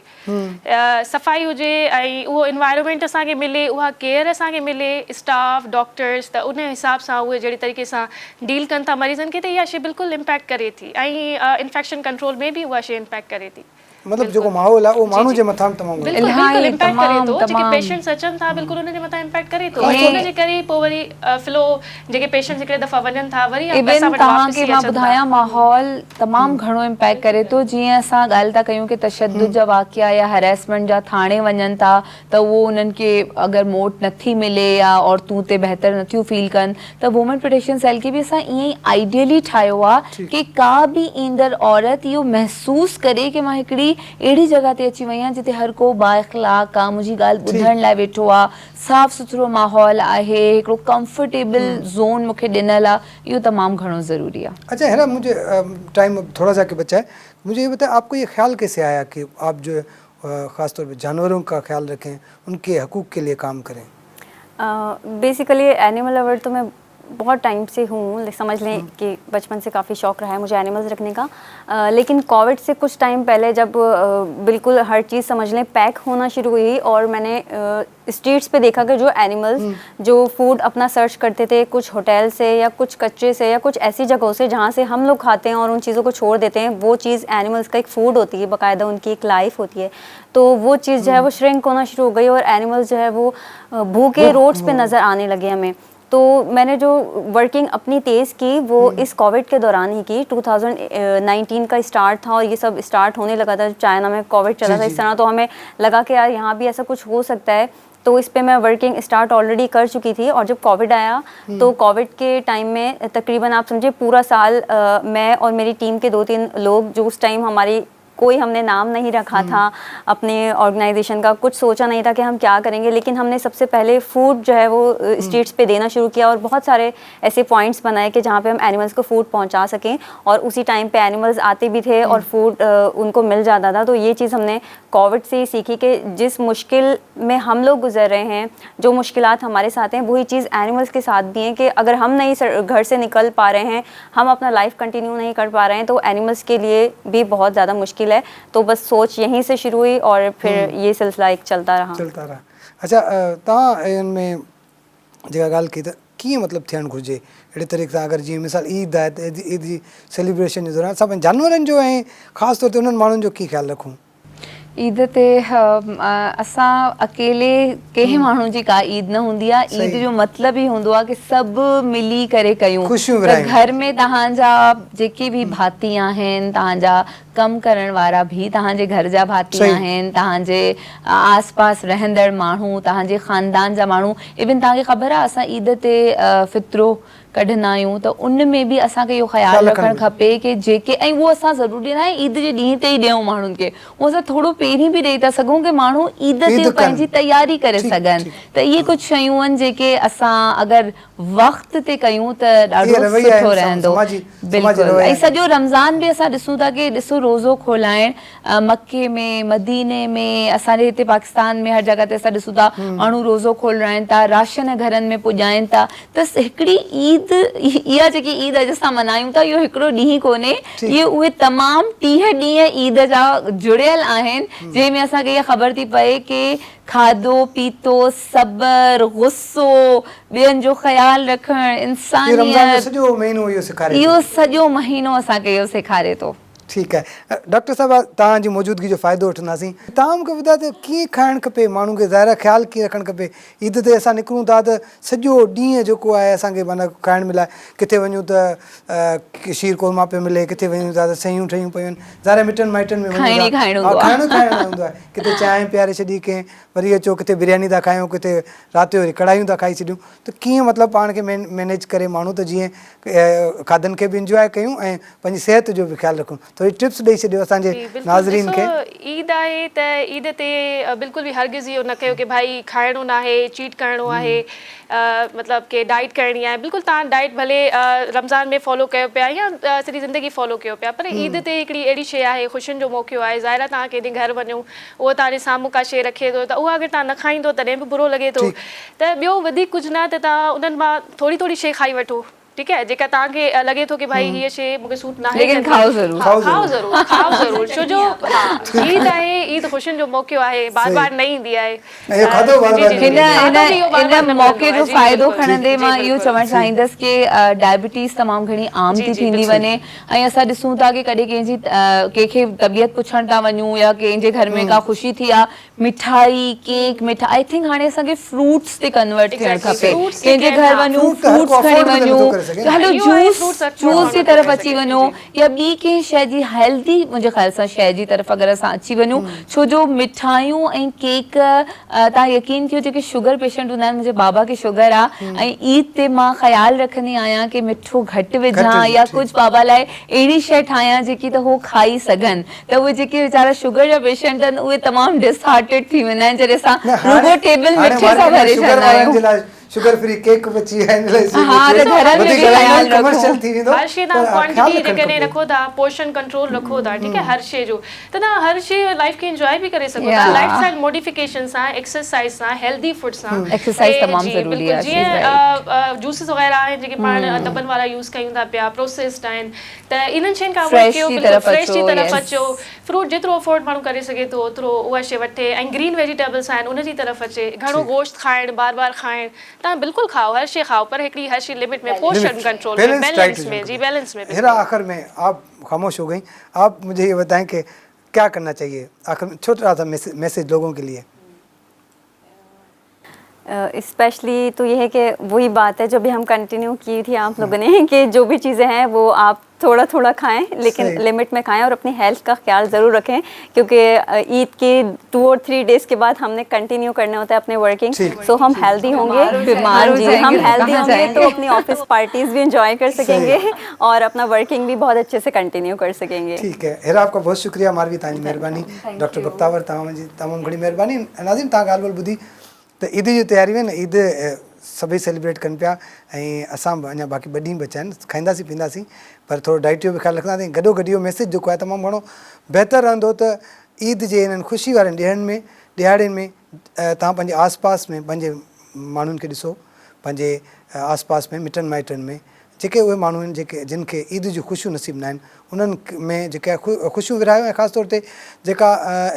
सफ़ाई हुजे, ऐं उहो इन्वायरमेंट असांखे मिले, उहा केयर असांखे मिले, स्टाफ, डॉक्टर्स, त उन हिसाब सां उहे जहिड़ी तरीक़े सां डील कनि था मरीज़नि खे, त इहा शइ बिल्कुलु इम्पैक्ट करे थी, ऐं इन्फेक्शन कंट्रोल में बि उहा शइ इम्पैक्ट करे थी। मतलब जेको माहौल आहे उहो माण्हू जे मथां तमामु बिल्कुलु इम्पैक्ट करे थो, जेके पेशेंट्स अचनि था बिल्कुलु उन जे मथां इम्पैक्ट करे थो, उन जे करे पोइ वरी फ्लो जेके पेशेंट्स हिकिड़े दफ़ा वञनि था वरी तव्हांखे मां ॿुधायां माहौल तमामु घणो इम्पैक्ट करे थो। जीअं असां ॻाल्हि था कयूं कि तशद्दुद जा वाक़िया या हैरेसमेंट जा थाणे वञनि था त उहो उन्हनि खे अगरि मोट नथी मिले या औरतूं ते बहितर नथियूं फील कनि त वुमेन प्रोटेक्शन सेल खे बि असां ईअं ई ताईं आइडियली ठाहियो आहे कि का बि ईंदड़ औरत इहो महसूस करे कि मां हिकिड़ी अहिड़ी जॻह ते अची वई आहियां जिते हर को बाइख़लाक़ आहे, मुंहिंजी ॻाल्हि ॿुधण लाइ वेठो आहे, साफ़ सुथरो माहौल आहे, हिकिड़ो कंफर्टेबल ज़ोन मूंखे ॾिनल आहे, इहो तमामु घणो ज़रूरी आहे। अच्छा हेरा, मुझे टाइम थोड़ा सा के बचा है, मुझे ये बताएं आपको ये ख्याल कैसे आया कि आप जो ख़ास तौर पे जानवरों का ख्याल रखें, उनके हकूक़ के लिए काम करें? बेसिकली एनिमल लवर तो मैं बहुत टाइम से हूँ, समझ लें कि बचपन से काफ़ी शौक़ रहा है मुझे एनिमल्स रखने का। लेकिन कोविड से कुछ टाइम पहले जब बिल्कुल हर चीज़ समझ लें पैक होना शुरू हुई और मैंने स्ट्रीट्स पे देखा कि जो एनिमल्स जो फूड अपना सर्च करते थे कुछ होटल से या कुछ कच्चे से या कुछ ऐसी जगहों से जहाँ से हम लोग खाते हैं और उन चीज़ों को छोड़ देते हैं, वो चीज़ एनिमल्स का एक फूड होती है, बाकायदा उनकी एक लाइफ होती है, तो वो चीज़ जो है वो श्रिंक होना शुरू हो गई और एनिमल्स जो है वो भूखे रोड्स पे नज़र आने लगे हमें। तो मैंने जो वर्किंग अपनी तेज़ की वो इस कोविड के दौरान ही की। 2019 का स्टार्ट था और ये सब स्टार्ट होने लगा था, चाइना में कोविड चला था इस तरह, तो हमें लगा कि यार यहाँ भी ऐसा कुछ हो सकता है, तो इस पे मैं वर्किंग स्टार्ट ऑलरेडी कर चुकी थी। और जब कोविड आया तो कोविड के टाइम में तकरीबन आप समझे पूरा साल मैं और मेरी टीम के 2-3 लोग, जो उस टाइम हमारी कोई हमने नाम नहीं रखा था अपने ऑर्गेनाइजेशन का, कुछ सोचा नहीं था कि हम क्या करेंगे, लेकिन हमने सबसे पहले फूड जो है वो स्ट्रीट्स पे देना शुरू किया और बहुत सारे ऐसे पॉइंट्स बनाए कि जहाँ पे हम एनिमल्स को फूड पहुँचा सकें, और उसी टाइम पे एनिमल्स आते भी थे और फूड उनको मिल जाता था। तो ये चीज़ हमने कोविड से ही सीखी कि जिस मुश्किल में हम लोग गुजर रहे हैं, जो मुश्किलात हमारे साथ हैं, वही चीज़ एनिमल्स के साथ भी हैं कि अगर हम नहीं घर से निकल पा रहे हैं, हम अपना लाइफ कंटिन्यू नहीं कर पा रहे हैं, तो एनिमल्स के लिए भी बहुत ज़्यादा मुश्किल है। तो बस सोच यहीं से शुरू हुई और फिर ये सिलसिला एक चलता रहा। अच्छा तव्हां इनमें जेका ॻाल्हि कई त कीअं मतिलबु थियणु घुरिजे अहिड़े तरीक़े सां, अगरि जीअं मिसाल ईद आहे त ईद जी सेलिब्रेशन जे दौरान सभु जानवरनि जो ऐं ख़ासि तौर ते उन्हनि माण्हुनि जो कीअं ख़्यालु रखूं? ईद ते असां अकेले कंहिं माण्हू जी का ईद न हूंदी आहे। ईद जो मतिलबु ई हूंदो आहे कि सभु मिली करे कयूं, त घर में तव्हांजा जेके बि भाती आहिनि, तव्हांजा कमु करण वारा भी तव्हांजे घर जा भाती आहिनि, तव्हांजे आस पास रहंदड़ माण्हू, तव्हांजे ख़ानदान जा माण्हू, इवन तव्हांखे ख़बर आहे असां ईद ते फितरो कढंदा आहियूं, त उन में बि असांखे इहो ख़्यालु रखणु खपे कि जेके, ऐं उहो असां ज़रूरी न आहे ईद जे ॾींहं ते ई ॾियूं माण्हुनि खे, उहो असां थोरो पहिरीं बि ॾेई था सघूं कि माण्हू ईद ते पंहिंजी तयारी करे सघनि। त इहे कुझु शयूं आहिनि जेके असां अगरि वक़्त ते कयूं त ॾाढो सुठो रहंदो। बिल्कुलु। ऐं सॼो रमज़ान बि असां ॾिसूं था कि ॾिसो रोज़ो खोलाइणु मके में, मदीने में, असांजे हिते पाकिस्तान में हर जॻह ते असां ॾिसूं था माण्हू रोज़ो खोलाइनि था, राशन घरनि में पुॼाइनि था। त हिकिड़ी ईद, इहा जेकी ईद अॼु असां मल्हायूं था, इहो हिकिड़ो ॾींहुं कोन्हे, इहे उहे तमामु 30 ॾींहं ईद जा जुड़ियल आहिनि, जंहिंमें असांखे इहा ख़बर थी पए कि खाधो पीतो, सब्र, गुस्सो, ॿियनि जो ख़्यालु रखणु, इंसानियत, इहो सॼो महीनो असांखे इहो सेखारे थो। ठीकु आहे डॉक्टर साहिबु, तव्हांजी मौजूदगी जो फ़ाइदो वठंदासीं। तव्हां मूंखे ॿुधायो त कीअं खाइणु खपे, माण्हू खे ज़ाहिर ख़्यालु कीअं रखणु खपे? ईद ते असां निकिरूं था त सॼो ॾींहुं जेको आहे असांखे माना खाइणु मिलाए, किथे वञूं त शीर कोरमा पियो मिले, किथे वञूं था त सयूं ठहियूं पियूं आहिनि, ज़ाहिर मिटनि माइटनि में खाइणु हूंदो आहे, किथे चांहि पीआरे छॾी कंहिं, वरी अचो किथे बिरयानी था खायूं, किथे राति जो वरी कढ़ायूं था खाई छॾियूं। त कीअं मतिलबु पाण खे मैनेज करे माण्हू त जीअं खाधनि खे बि इंजॉय कयूं ऐं पंहिंजी सिहत जो बि ख़्यालु रखूं, थोरी टिप्स ॾेई छॾियो असांजे नाज़रीन खे। ईद आहे त ईद ते बिल्कुलु बि हरगिज़ इहो न कयो कि भाई खाइणो न आहे, चीट करिणो आहे, मतिलबु कि डाइट करणी आहे। बिल्कुलु तव्हां डाइट भले रमज़ान में फॉलो कयो पिया या सॼी ज़िंदगी फॉलो कयो पिया, पर ईद ते हिकिड़ी अहिड़ी शइ आहे, ख़ुशियुनि जो मौक़ो आहे, ज़ाहिर आहे तव्हां केॾे घर वञो, उहो तव्हांजे साम्हूं का शइ रखे थो, त उहा अगरि तव्हां न खाईंदो तॾहिं बि बुरो लॻे थो। त ॿियो वधीक कुझु न, त तव्हां उन्हनि मां थोरी थोरी शइ खाई वठो, ठीकु आहे, जेका तव्हांखे लॻे थो कि भाई हीअ शइ मूंखे सूट न आहे, लेकिन खाओ ज़रूर, खाओ ज़रूर, छो जो ईद आहे, ईद ख़ुशियुनि जो मौक़ो आहे, बार बार न ईंदी आहे। हिन मौक़े जो फ़ाइदो खणंदे मां इहो चवणु चाहींदसि कि डायबिटीज़ तमामु घणी आम थी थींदी वञे, ऐं असां ॾिसूं था कि कॾहिं कंहिंखे तबियत पुछण था वञूं या कंहिंजे घर में का ख़ुशी थी आहे, मिठाई, केक, मिठाई, आई थिंक हाणे असांखे फ्रूट्स ते कन्वर्ट थियणु खपे, कंहिंजे घर वञूं फ्रूट्स खणी वञूं, करे सघे हलो इहो आहे, juice fruits are juice follow जी करे तरफ़ सघे अची थी, वञो या ॿी कंहिं शइ जी हेल्दी मुंहिंजे ख़्याल सां शइ जी तरफ़ अगरि असां अची वञूं छो जो मिठाइयूं ऐं केक तव्हां यकीन कयो जेके शुगर पेशेंट हूंदा आहिनि मुंहिंजे बाबा खे शुगर आहे ऐं ईद ते मां ख़्यालु रखंदी आहियां कि मिठो घटि विझां या कुझु बाबा लाइ अहिड़ी शइ ठाहियां जेकी त हो खाई सघनि त उहे जेके वीचारा शुगर जा पेशेंट आहिनि उहे तमामु डिसहार्टेड थी वेंदा आहिनि जॾहिं असां रुगो टेबल मिठे सां भरे छॾंदा आहियूं शुगर फ्री केक बची है इन लाइ हाँ, त घर में बि ख़्यालु रखो। कमर्शियल थी वेंदो हर शइ तव्हां क्वांटिटी जेकॾहिं रखो था पोर्शन कंट्रोल रखो था ठीकु आहे हर शइ जो त तव्हां हर शइ लाइफ खे इंजॉय बि करे सघो था Yeah. लाइफ स्टाइल मॉडिफिकेशन सां एक्सरसाइज सां हेल्दी फूड सां Exercise ऐं तमामु जी, ज़रूरी बिल्कुलु आहे, जीअं she's right. जूसिस वग़ैरह आहिनि जेके पाण दॿनि वारा यूज़ कयूं था पिया प्रोसेस्ड आहिनि त इन्हनि शयुनि खां Fresh कयो जी बिल्कुलु तरफ़ फ्रेश जी अचो, तरफ़ yes. अचो फ्रूट जेतिरो अफोर्ड माण्हू करे सघे थो ओतिरो उहा शइ वठे ऐं ग्रीन वेजिटेबल्स आहिनि उनजी तरफ़ अचे घणो गोश्त खाइणु बार बार खाइणु तव्हां बिल्कुलु खाओ हर शइ खाओ पर हिकिड़ी हर शइ लिमिट में पोर्शन कंट्रोल में बैलेंस में जी बैलेंस में हेरा आखिर में आप खामोश हो गई आप मुझे ये बताएं कि क्या करना चाहिए आखिर में छोटा सा मैसेज लोगों के लिए स्पेशली तो ये है कि वही बात है जो भी हम कंटिन्यू की थी आप लोगों ने कि जो भी चीज़ें हैं वो आप थोड़ा थोड़ा खाएं लेकिन सही। लिमिट में खाएं और अपनी हेल्थ का ख्याल ज़रूर रखें क्योंकि ईद के 2 और 3 डेज़ के बाद हमने कंटिन्यू करना होता है अपने वर्किंग ठीक। सो हम हेल्दी होंगे बीमार हो जी जाएंगे हम तो हेल्दी कहाँ होंगे जाएंगे? तो अपनी ऑफिस पार्टीज़ भी इंजॉय कर सकेंगे और अपना वर्किंग भी बहुत अच्छे से कंटिन्यू कर सकेंगे ठीक है हेरा आपका बहुत शुक्रिया मारवी तव्हांजी महिरबानी डॉक्टर बख्तावर तव्हांजी तमामु घणी महिरबानी नाज़िम तव्हां ॻाल्हि ॿोल ॿुधी त ईद जी तयारी में न ईद सभई सेलिब्रेट कनि पिया ऐं असां बि अञा बाक़ी 2 ॾींहं बचिया आहिनि खाईंदासीं पींदासीं पर थोरो डाइट जो बि ख़्यालु रखंदासीं गॾो इहो मैसेज जेको आहे तमामु घणो बहितरु रहंदो त ईद जे हिननि ख़ुशी वारनि ॾियारियुनि में तव्हां पंहिंजे आसपास में पंहिंजे माण्हुनि खे ॾिसो पंहिंजे आसपास में मिटनि माइटनि में जेके उहे माण्हू आहिनि जेके जिन खे ईद जूं ख़ुशियूं नसीब न आहिनि उन्हनि में जेका ख़ुशियूं विरहायो ऐं ख़ासि तौर ते जेका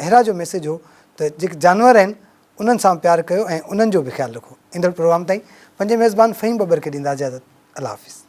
हेरा जो मैसेज हो त जेके जानवर आहिनि उन्हनि सां प्यारु कयो ऐं उन्हनि जो बि ख़्यालु रखो ईंदड़ प्रोग्राम ताईं पंहिंजे मेज़बान फ़हीम बबर खे ॾींदा इजाज़त अल्लाह हाफ़िज़